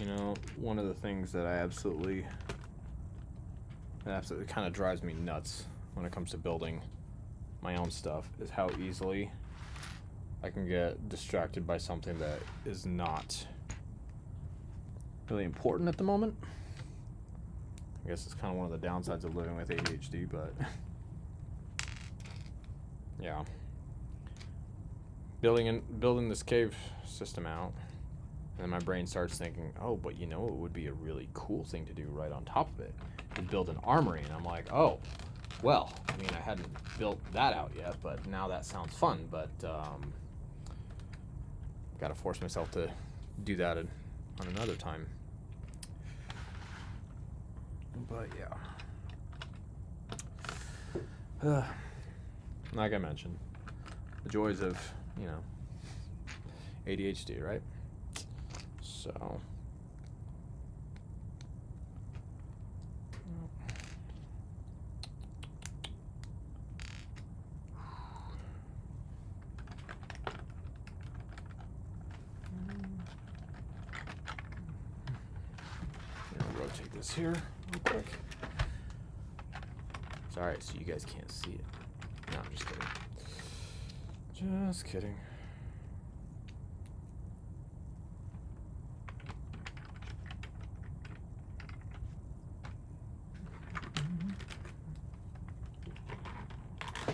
You know, one of the things that absolutely kind of drives me nuts when it comes to building my own stuff is how easily I can get distracted by something that is not really important at the moment. I guess it's kind of one of the downsides of living with ADHD, but yeah. Building this cave system out, and then my brain starts thinking, oh, but you know, it would be a really cool thing to do right on top of it is build an armory. And I'm like, oh, well, I mean, I hadn't built that out yet, but now that sounds fun. But got to force myself to do that on another time. But yeah, like I mentioned, the joys of, you know, ADHD, right? So I'll rotate this here real quick. Sorry, so you guys can't see it. No, I'm just kidding. Just kidding.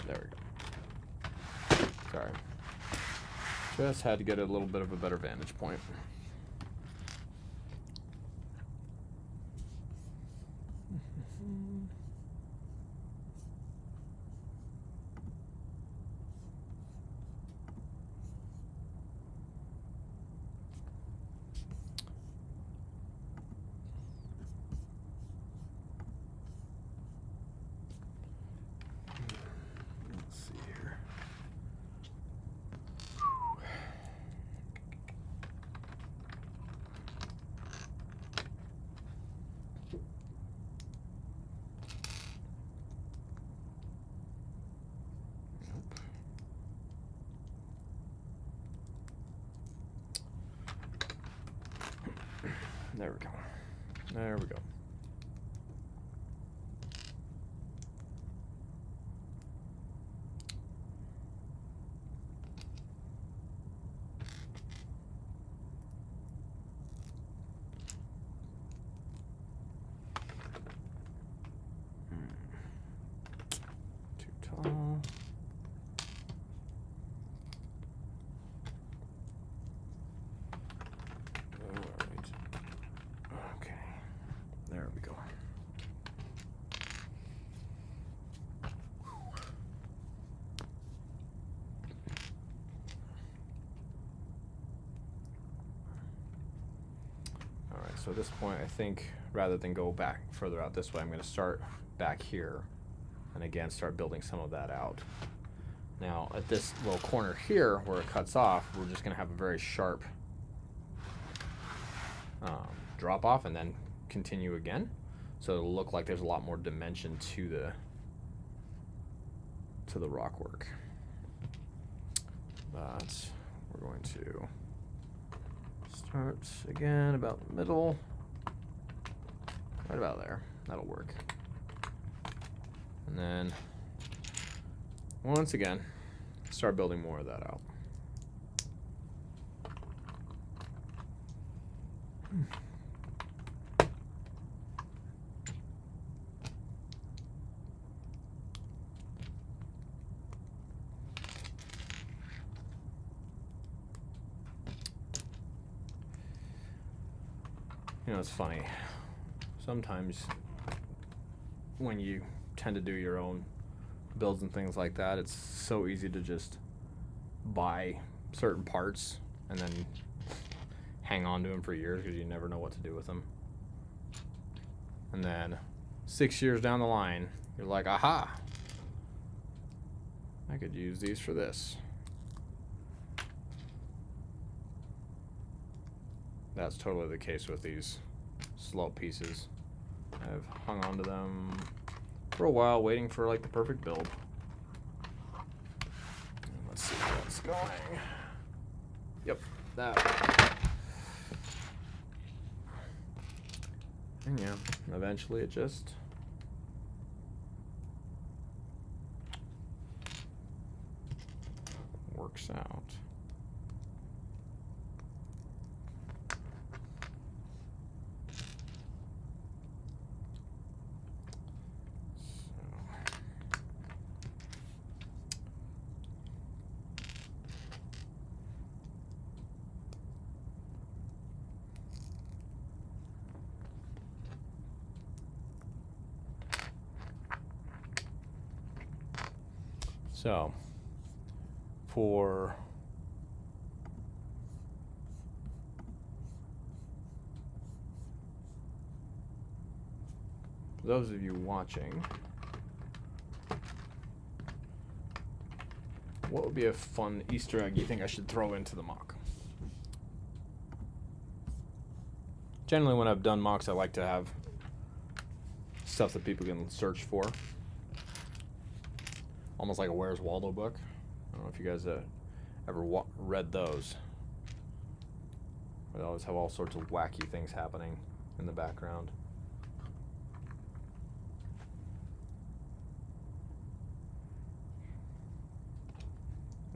There we go. Sorry. Just had to get a little bit of a better vantage point. There we go. There we go. Too tall. There we go. All right, so at this point, I think rather than go back further out this way, I'm going to start back here and again start building some of that out. Now, at this little corner here where it cuts off, we're just going to have a very sharp drop off and then continue again, so it'll look like there's a lot more dimension to the rock work. But we're going to start again about the middle, right about there. That'll work. And then once again start building more of that out. You know, it's funny. Sometimes when you tend to do your own builds and things like that, it's so easy to just buy certain parts and then hang on to them for years because you never know what to do with them. And then 6 years down the line, you're like, aha, I could use these for this. That's totally the case with these slope pieces. I've hung on to them for a while, waiting for like the perfect build. Let's see how that's going. Yep, that. And yeah, eventually it just works out. So, for those of you watching, what would be a fun Easter egg you think I should throw into the mock? Generally, when I've done mocks, I like to have stuff that people can search for. Almost like a Where's Waldo book. I don't know if you guys ever read those. They always have all sorts of wacky things happening in the background.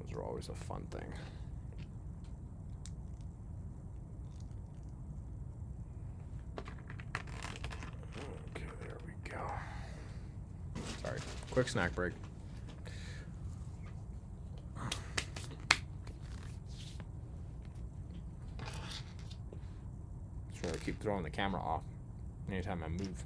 Those are always a fun thing. Okay, there we go. Sorry, quick snack break. Try to keep throwing the camera off anytime I move.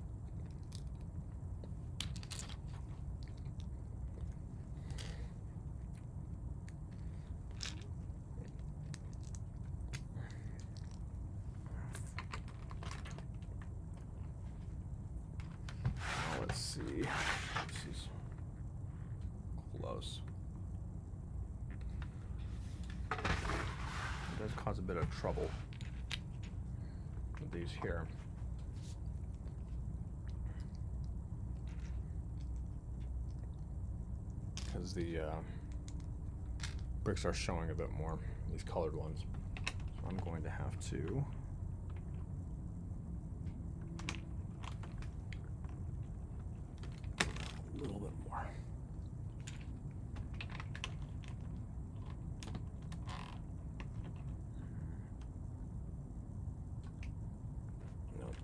Let's see. This is close. It does cause a bit of trouble with these here. Because the bricks are showing a bit more, these colored ones. So I'm going to have to a little bit more. Nope.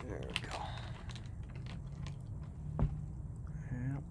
There we go. Yep.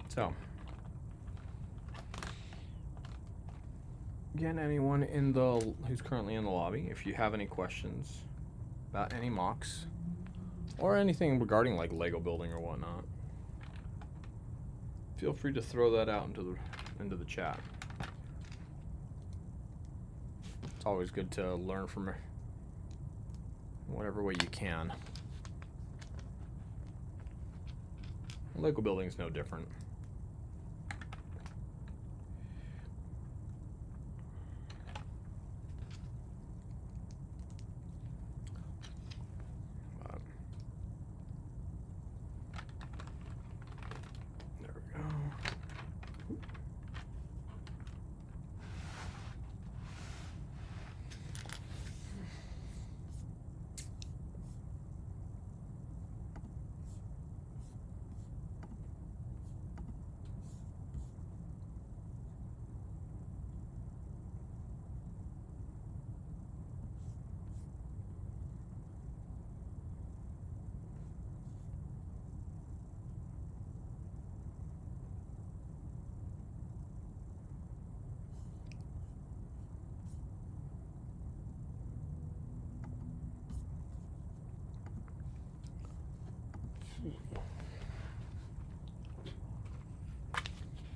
So, again, anyone who's currently in the lobby, if you have any questions about any mocks or anything regarding like Lego building or whatnot, feel free to throw that out into the chat. It's always good to learn from whatever way you can. Lego building's no different. There we go.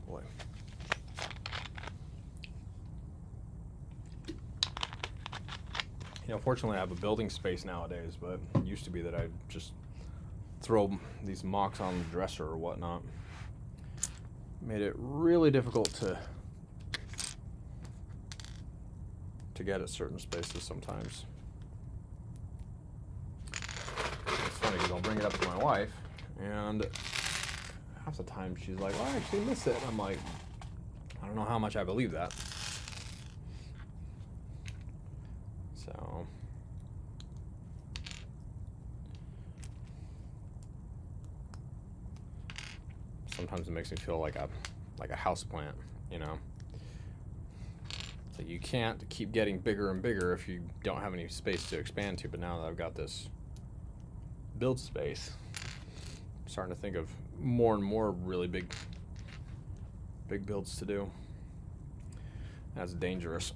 Boy. You know, fortunately I have a building space nowadays, but it used to be that I'd just throw these mocks on the dresser or whatnot. Made it really difficult to get at certain spaces sometimes. It's funny because I'll bring it up to my wife, and half the time she's like, "Oh, I actually miss it." I'm like, I don't know how much I believe that. So sometimes it makes me feel like a house plant, you know. So you can't keep getting bigger and bigger if you don't have any space to expand to. But now that I've got this build space, I'm starting to think of more and more really big builds to do. That's dangerous.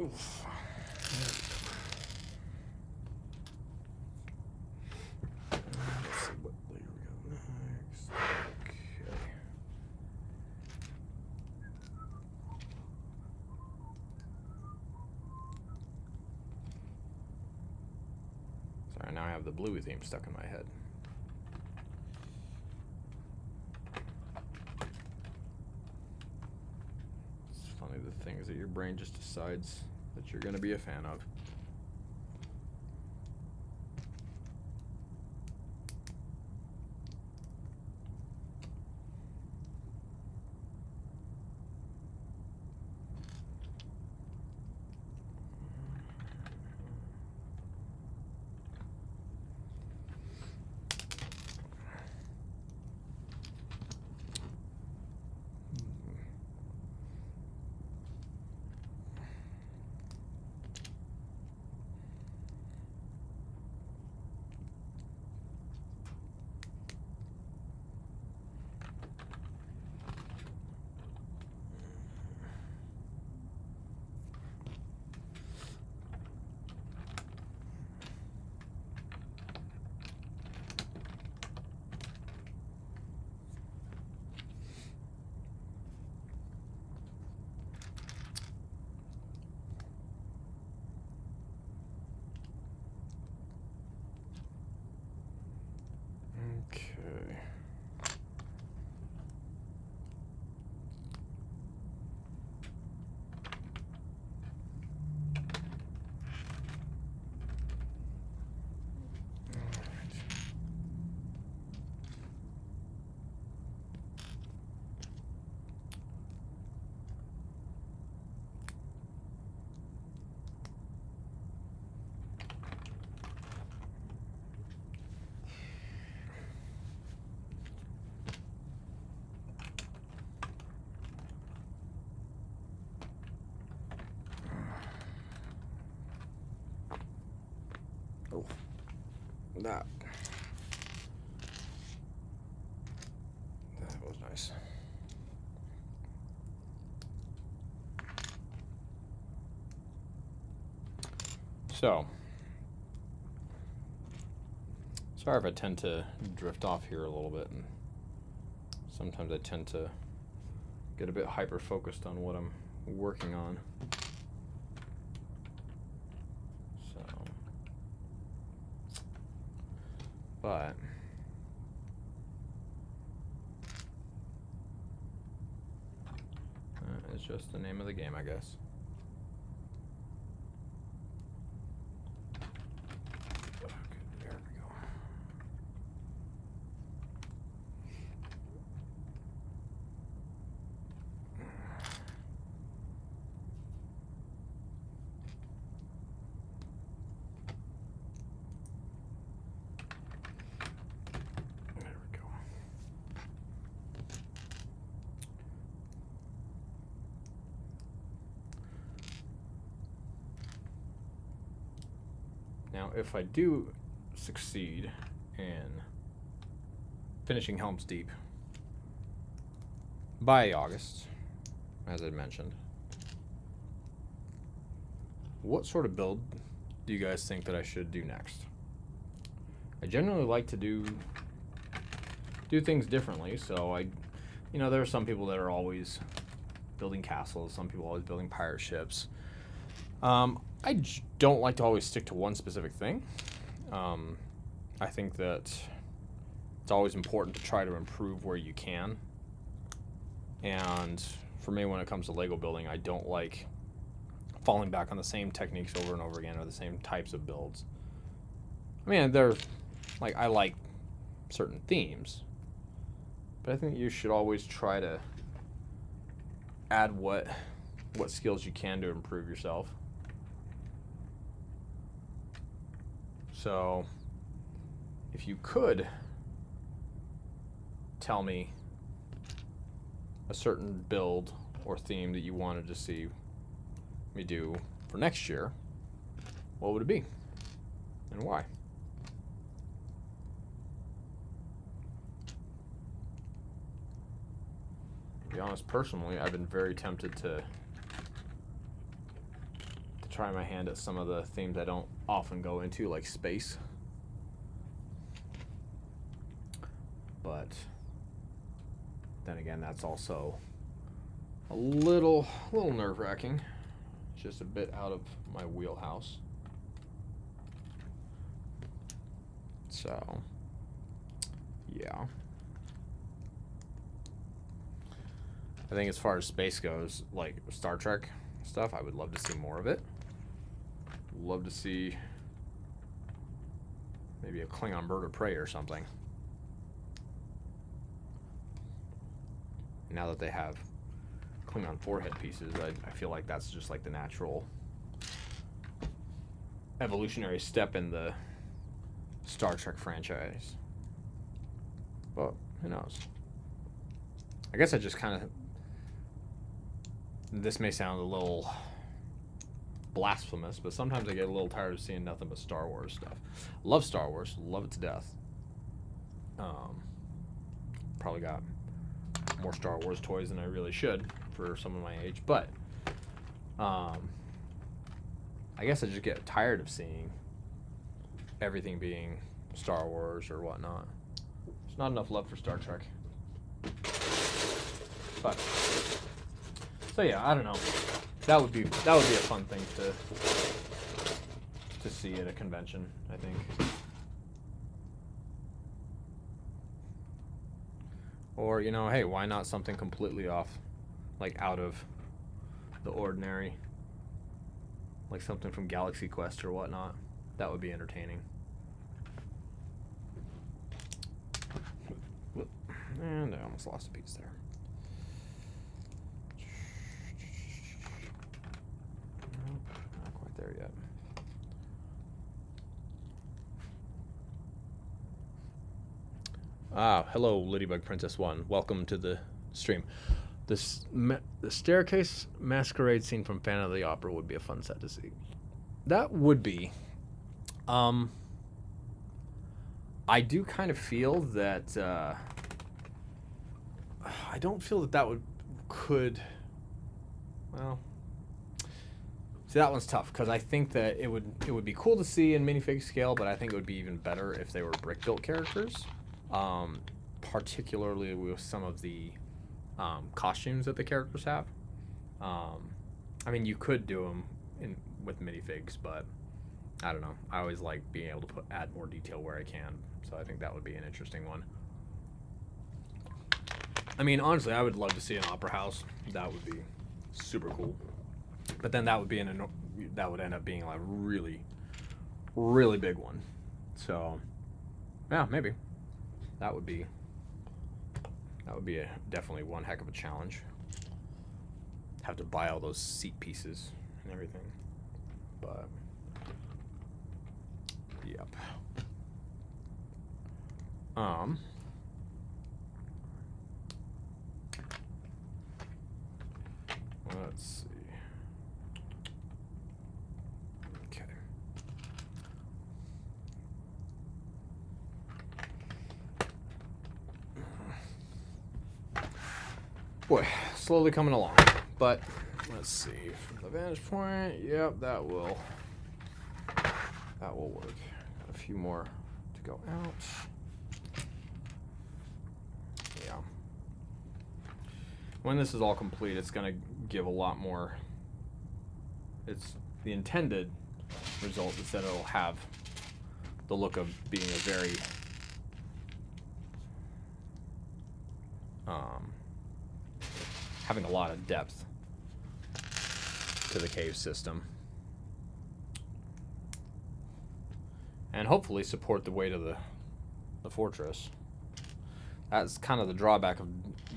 Oof. Let's see what layer we got next. Okay. Sorry, now I have the bluey theme stuck in my head. It's funny the things that your brain just decides that you're going to be a fan of. Okay. Oh, that was nice. So, sorry if I tend to drift off here a little bit, and sometimes I tend to get a bit hyper-focused on what I'm working on. So, but it's just the name of the game, I guess. Okay, there we go. There we go. Now, if I do succeed in finishing Helm's Deep by August, as I mentioned, what sort of build do you guys think that I should do next? I generally like to do things differently, so there are some people that are always building castles, some people always building pirate ships. I don't like to always stick to one specific thing. I think that it's always important to try to improve where you can. And for me, when it comes to Lego building, I don't like falling back on the same techniques over and over again, or the same types of builds. I mean, I like certain themes, but I think you should always try to add what skills you can to improve yourself. So, if you could tell me a certain build or theme that you wanted to see me do for next year, what would it be and why? To be honest, personally, I've been very tempted to try my hand at some of the themes I don't often go into, like space. But then again, that's also a little nerve-wracking. Just a bit out of my wheelhouse. So, yeah. I think as far as space goes, like Star Trek stuff, I would love to see more of it. Love to see maybe a Klingon bird of prey or something. Now that they have Klingon forehead pieces, I feel like that's just like the natural evolutionary step in the Star Trek franchise. But who knows? I guess I just kind of... This may sound a little blasphemous, but sometimes I get a little tired of seeing nothing but Star Wars stuff. Love Star Wars, love it to death. Probably got more Star Wars toys than I really should for someone my age, but I guess I just get tired of seeing everything being Star Wars or whatnot. There's not enough love for Star Trek. But so yeah, I don't know. That would be a fun thing to see at a convention, I think. Or, hey, why not something completely off, like out of the ordinary, like something from Galaxy Quest or whatnot. That would be entertaining. And I almost lost a piece there. Nope, not quite there yet. Hello, Ladybug Princess 1. Welcome to the stream. The staircase masquerade scene from Phantom of the Opera would be a fun set to see. That would be. I do kind of feel that I don't feel that could. Well, See, that one's tough because I think that it would be cool to see in minifig scale, but I think it would be even better if they were brick built characters, particularly with some of the costumes that the characters have. I mean, you could do them with minifigs, but I don't know. I always like being able to add more detail where I can, so I think that would be an interesting one. I mean, honestly, I would love to see an opera house. That would be super cool. But then that would be that would end up being like a really, really big one. So, yeah, maybe that would be definitely one heck of a challenge. Have to buy all those seat pieces and everything, but yep. Let's see. Okay. Boy, slowly coming along. But let's see. From the vantage point, yep, that will work. Got a few more to go out. Yeah. When this is all complete, it's going to give a lot more. It's the intended result is that it'll have the look of being a very having a lot of depth to the cave system, and hopefully support the weight of the fortress. That's kind of the drawback of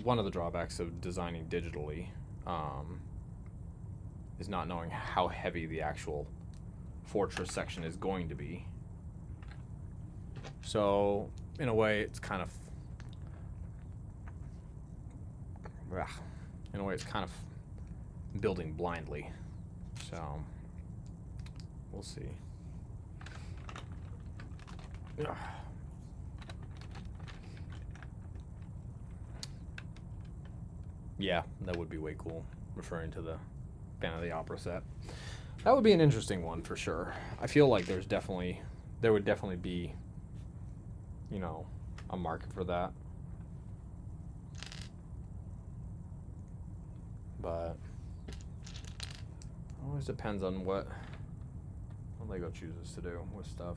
one of the drawbacks of designing digitally, is not knowing how heavy the actual fortress section is going to be. So in a way, it's kind of building blindly. So we'll see. Yeah, that would be way cool, referring to the Phantom of the Opera set. That would be an interesting one for sure. I feel like there would definitely be, you know, a market for that. But it always depends on what LEGO chooses to do with stuff.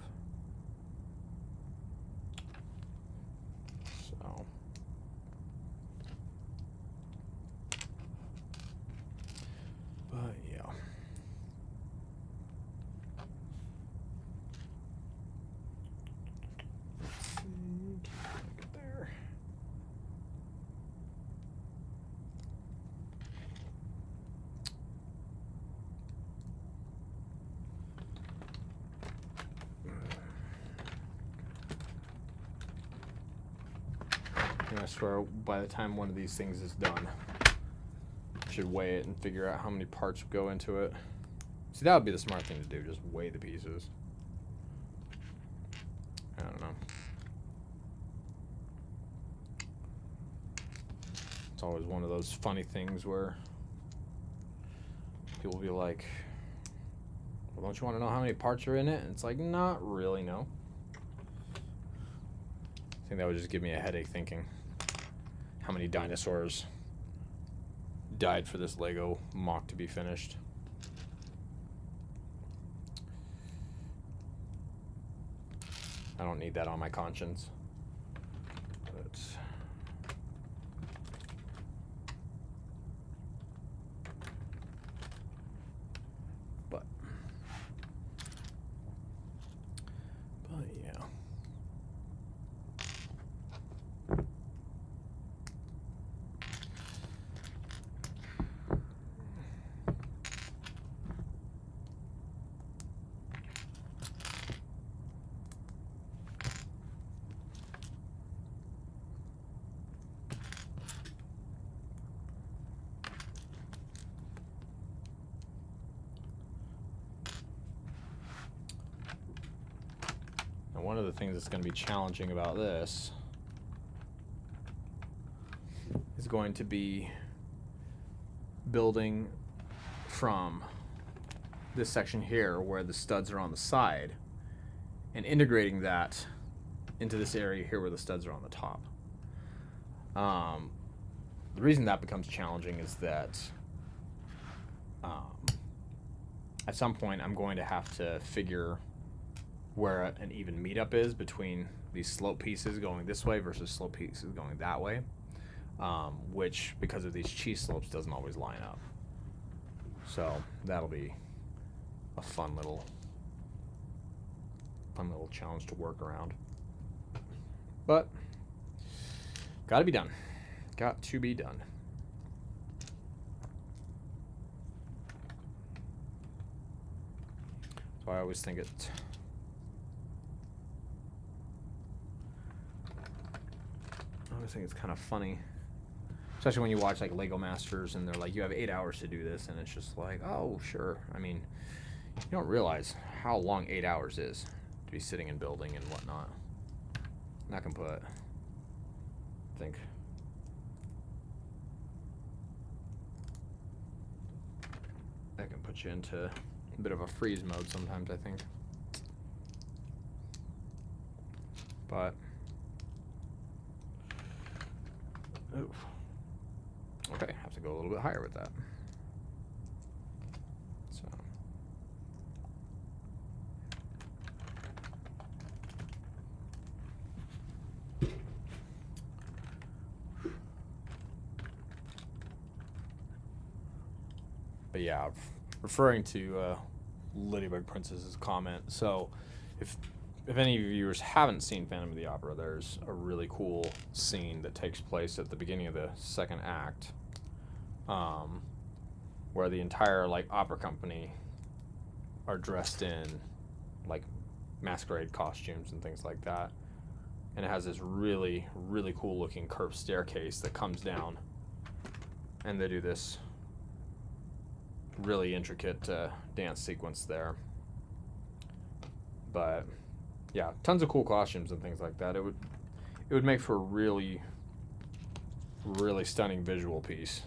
So but yeah. Let's see, get there. I swear, by the time one of these things is done, I should weigh it and figure out how many parts go into it. See, that would be the smart thing to do, just weigh the pieces. I don't know. It's always one of those funny things where people will be like, well, don't you want to know how many parts are in it? And it's like, not really, no. I think that would just give me a headache thinking how many dinosaurs died for this LEGO mock to be finished. I don't need that on my conscience. But yeah. And one of the things that's going to be challenging about this is going to be building from this section here where the studs are on the side and integrating that into this area here where the studs are on the top. The reason that becomes challenging is that at some point I'm going to have to figure where an even meetup is between these slope pieces going this way versus slope pieces going that way, which, because of these cheese slopes, doesn't always line up. So that'll be a fun little challenge to work around. But got to be done. Got to be done. So I always think it's kind of funny, especially when you watch like Lego Masters and they're like, you have 8 hours to do this, and it's just like, oh sure. I mean, you don't realize how long 8 hours is to be sitting and building and whatnot. And I can put, I think, that can put you into a bit of a freeze mode sometimes, I think. But oof. Okay, have to go a little bit higher with that. So but yeah, referring to Ladybug Princess's comment, so if any of your viewers haven't seen Phantom of the Opera, there's a really cool scene that takes place at the beginning of the second act, where the entire like opera company are dressed in like masquerade costumes and things like that, and it has this really cool looking curved staircase that comes down, and they do this really intricate dance sequence there. But yeah, tons of cool costumes and things like that. It would make for a really stunning visual piece.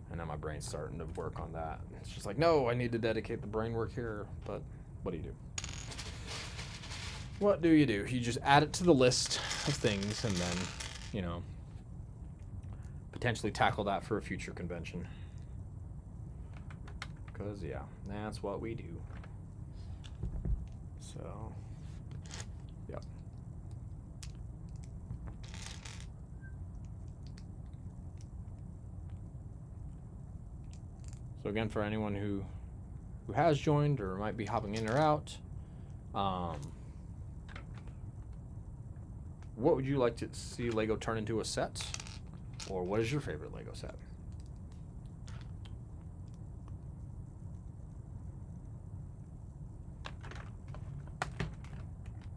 And now my brain's starting to work on that. It's just like, no, I need to dedicate the brain work here. But what do you do? What do? You just add it to the list of things and then, you know, potentially tackle that for a future convention. Because, yeah, that's what we do. So, yep. So again, for anyone who has joined or might be hopping in or out, what would you like to see Lego turn into a set? Or what is your favorite Lego set?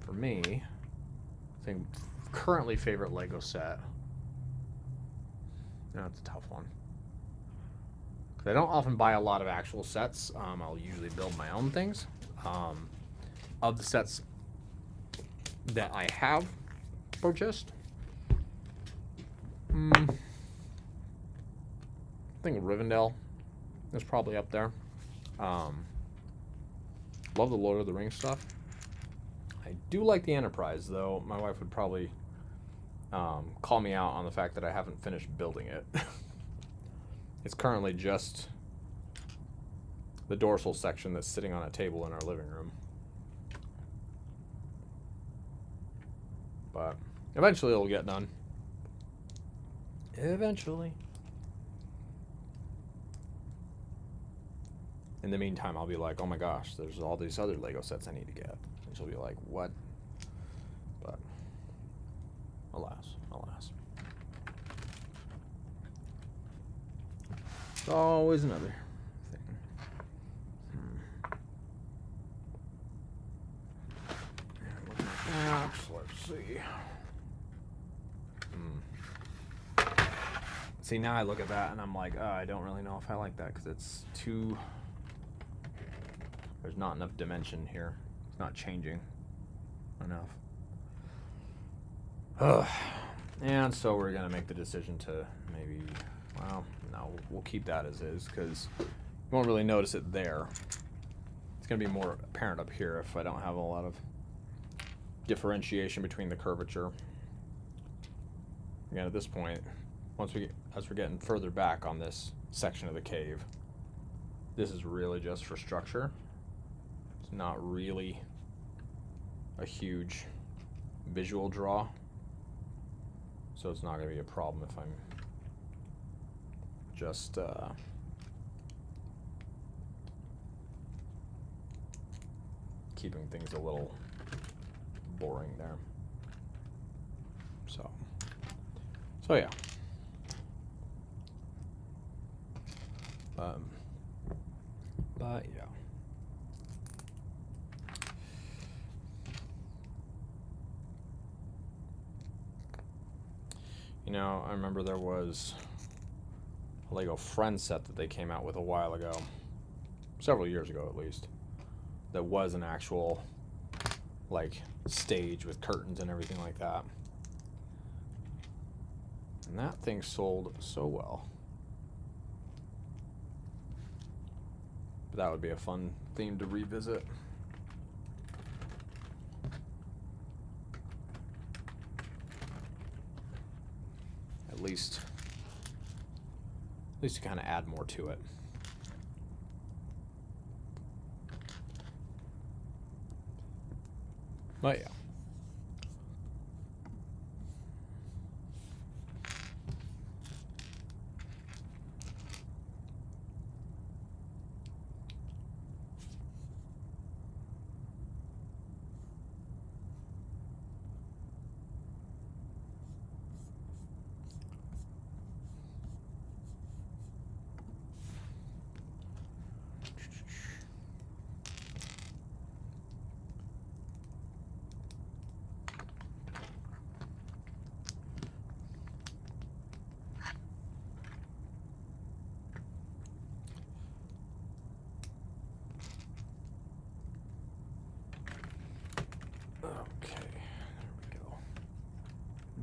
For me, I think currently favorite Lego set. That's a tough one. I don't often buy a lot of actual sets. I'll usually build my own things. Of the sets that I have purchased, I think Rivendell is probably up there. Love the Lord of the Rings stuff. I do like the Enterprise, though. My wife would probably call me out on the fact that I haven't finished building it. It's currently just the dorsal section that's sitting on a table in our living room. But eventually it'll get done. Eventually. In the meantime, I'll be like, oh my gosh, there's all these other Lego sets I need to get. And she'll be like, what? But alas. It's always another thing. Let's see. See, now I look at that and I'm like, I don't really know if I like that because it's too... There's not enough dimension here. It's not changing enough. And so we're going to make the decision to maybe, well, no, we'll keep that as is because you won't really notice it there. It's going to be more apparent up here if I don't have a lot of differentiation between the curvature. Again, at this point, as we're getting further back on this section of the cave, this is really just for structure. It's not really a huge visual draw, so it's not going to be a problem if I'm just keeping things a little boring there. So yeah. But yeah. You know, I remember there was a Lego Friends set that they came out with a while ago, several years ago at least, that was an actual, like, stage with curtains and everything like that. And that thing sold so well. But that would be a fun theme to revisit. At least to kind of add more to it. But yeah.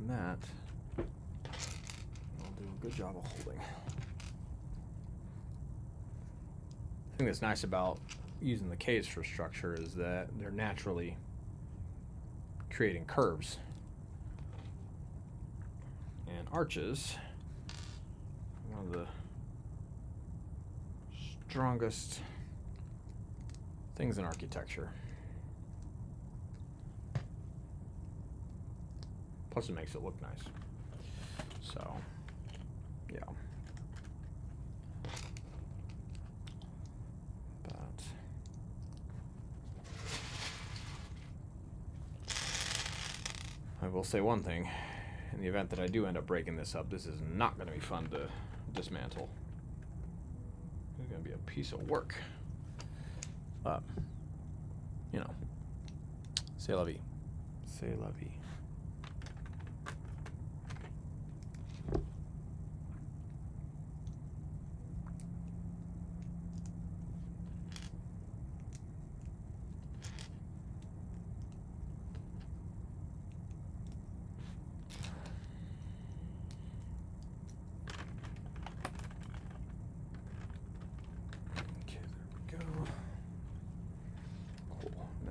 That I'll do a good job of holding. The thing that's nice about using the caves for structure is that they're naturally creating curves. And arches, one of the strongest things in architecture. Plus, it makes it look nice. So, yeah. But I will say one thing. In the event that I do end up breaking this up, this is not going to be fun to dismantle. It's going to be a piece of work. But, you know, c'est la vie. C'est la vie.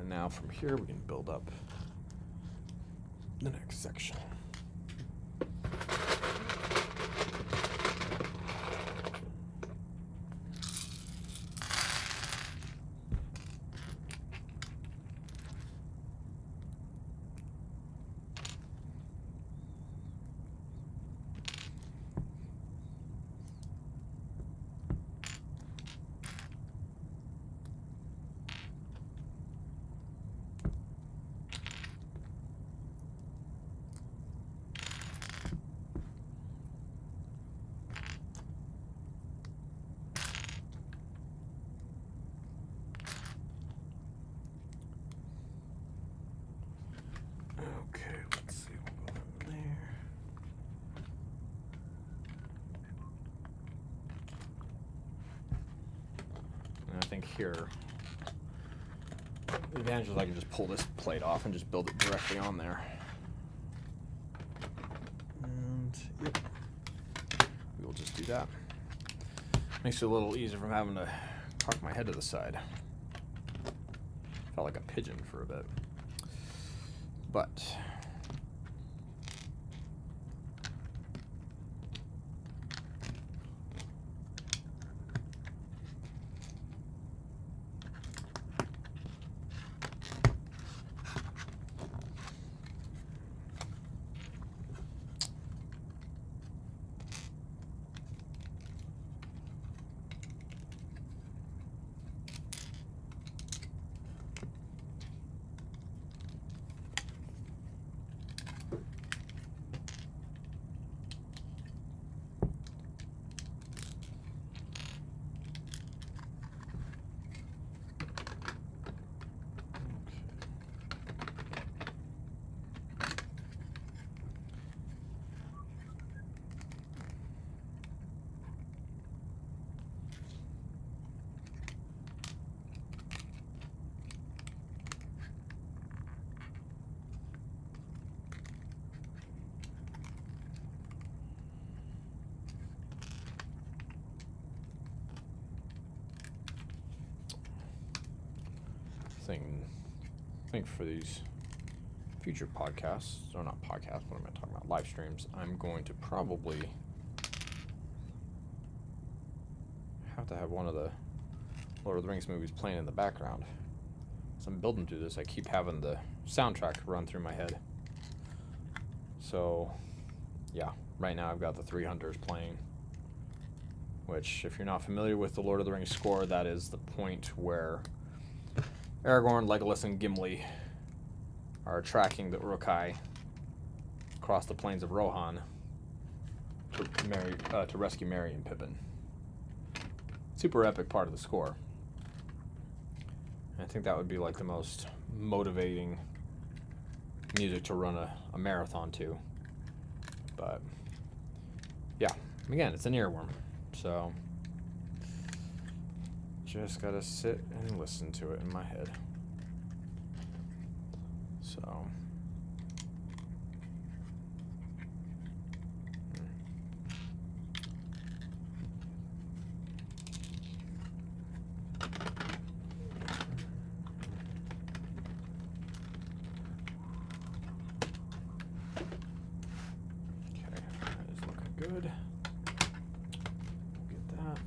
Now from here we can build up the next section. Here, the advantage is I can just pull this plate off and just build it directly on there. yep, we will just do that. Makes it a little easier from having to cock my head to the side. Felt like a pigeon for a bit. But think for these future podcasts, or not podcasts, what am I talking about? Live streams. I'm going to probably have to have one of the Lord of the Rings movies playing in the background. As I'm building through this, I keep having the soundtrack run through my head. So, yeah, right now I've got the Three Hunters playing, which, if you're not familiar with the Lord of the Rings score, that is the point where Aragorn, Legolas, and Gimli are tracking the Uruk-hai across the plains of Rohan to rescue Merry and Pippin. Super epic part of the score. I think that would be like the most motivating music to run a marathon to. But yeah, again, it's an earworm, so just gotta sit and listen to it in my head. So okay, that is looking good. Get that.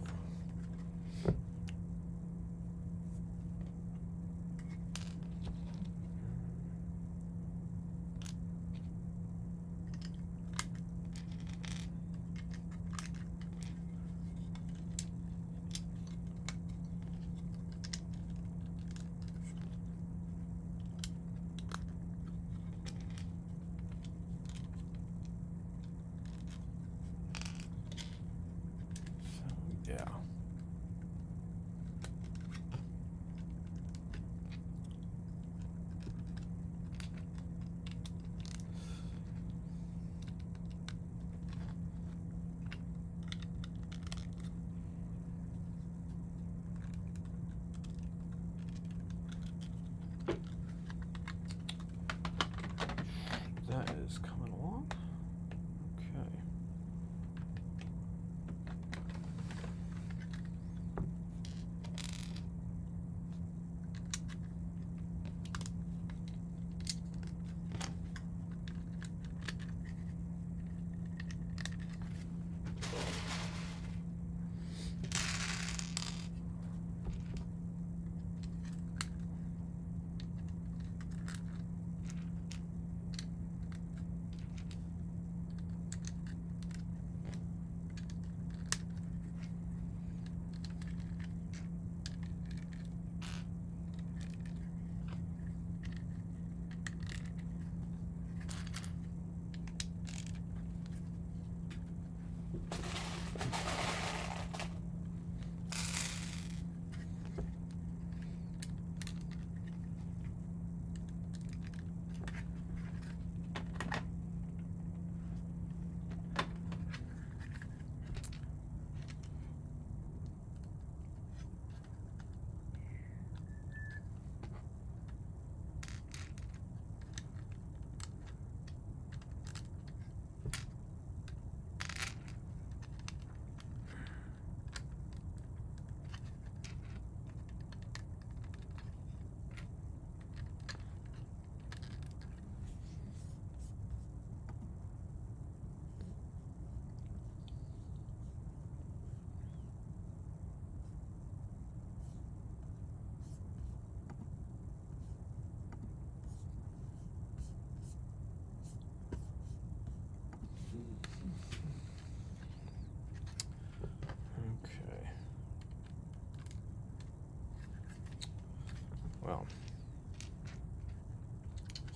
Well,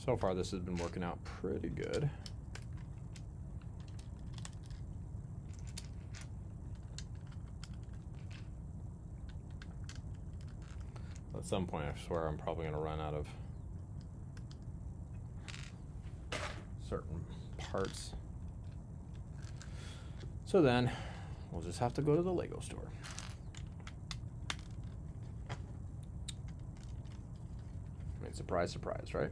so far this has been working out pretty good. At some point, I swear I'm probably going to run out of certain parts. So then, we'll just have to go to the Lego store. I mean, surprise, surprise, right?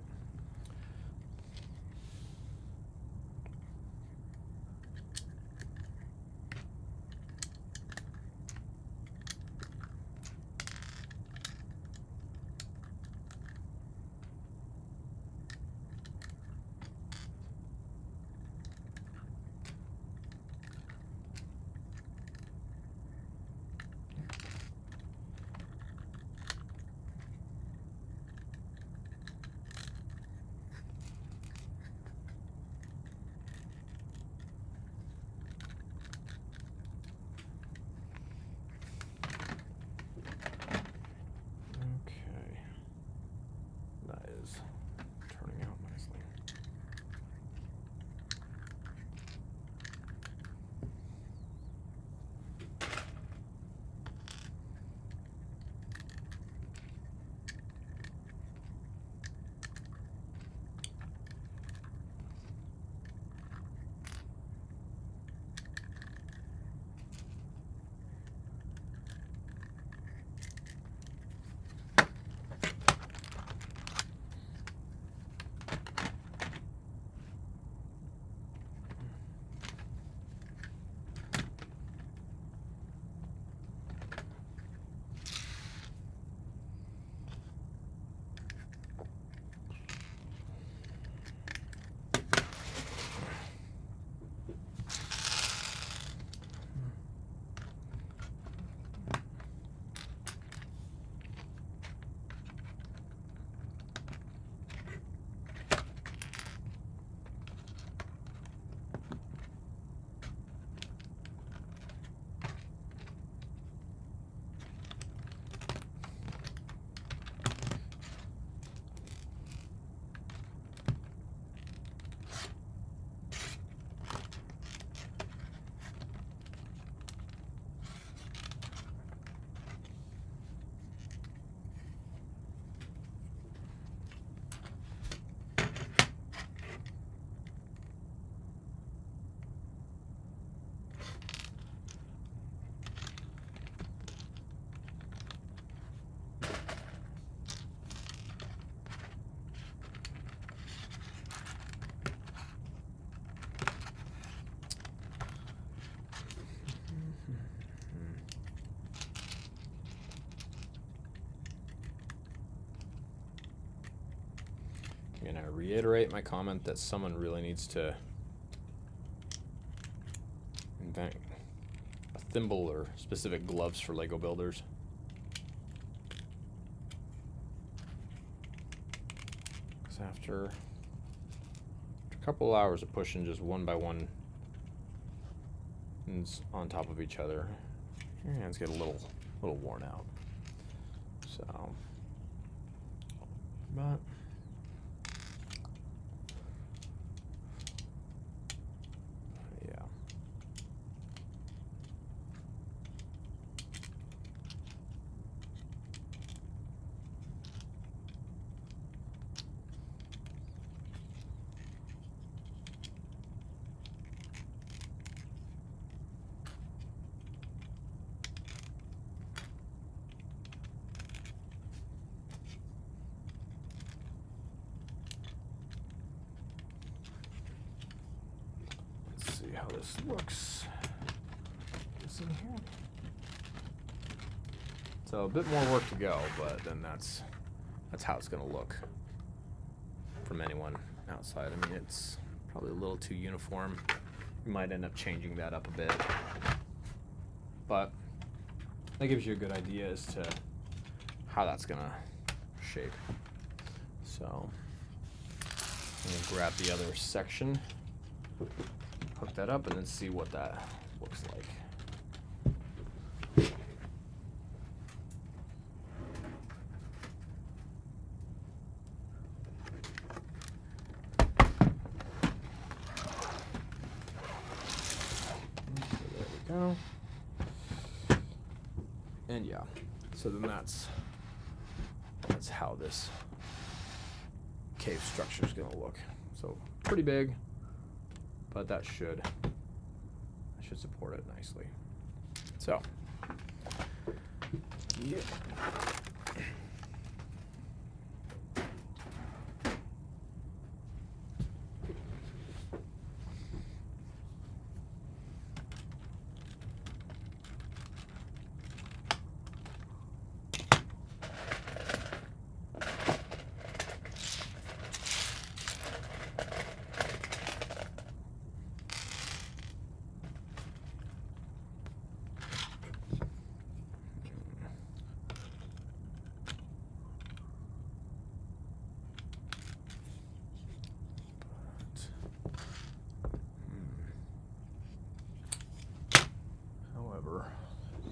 And I reiterate my comment that someone really needs to invent a thimble or specific gloves for Lego builders. Because after a couple hours of pushing just one by one on top of each other, your hands get a little worn out. So, but yeah. How this looks. What's in here? So a bit more work to go, but then that's how it's gonna look from anyone outside. I mean, it's probably a little too uniform. You might end up changing that up a bit, but that gives you a good idea as to how that's gonna shape. So I'm gonna grab the other section, hook that up, and then see what that looks like. go. And yeah, so then that's how this cave structure is going to look. So pretty big, but that should support it nicely. So yeah. However, I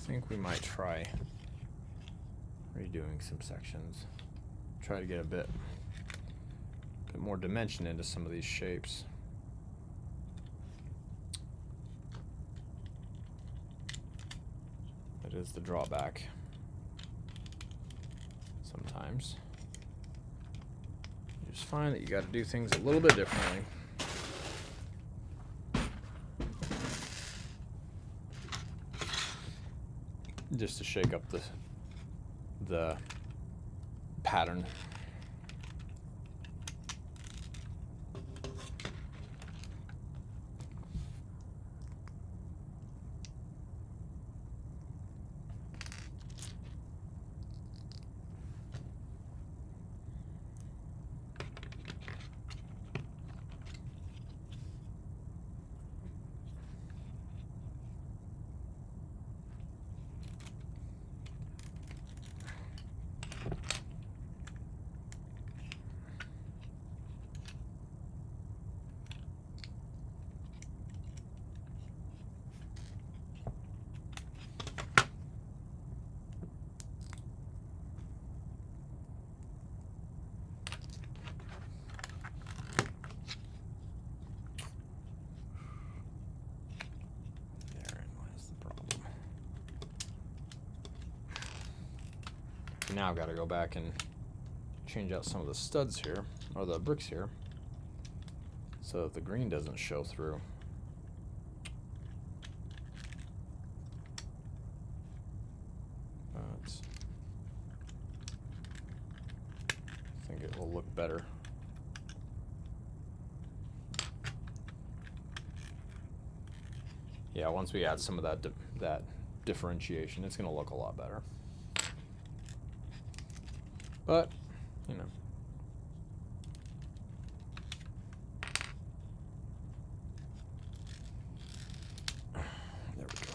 think we might try redoing some sections. Try to get a bit more dimension into some of these shapes. That is the drawback sometimes. You just find that you got to do things a little bit differently. Just to shake up the pattern. Now I've got to go back and change out some of the studs here, or the bricks here, so that the green doesn't show through. But I think it will look better. Yeah, once we add some of that differentiation, it's going to look a lot better. But, you know. There we go.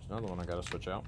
There's another one I gotta switch out.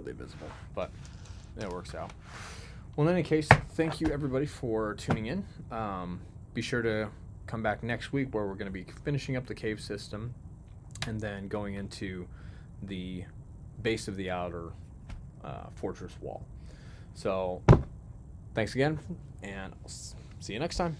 hardly visible, but it works out. Well, in any case, thank you everybody for tuning in. Be sure to come back next week where we're going to be finishing up the cave system and then going into the base of the outer fortress wall. So thanks again, and I'll see you next time.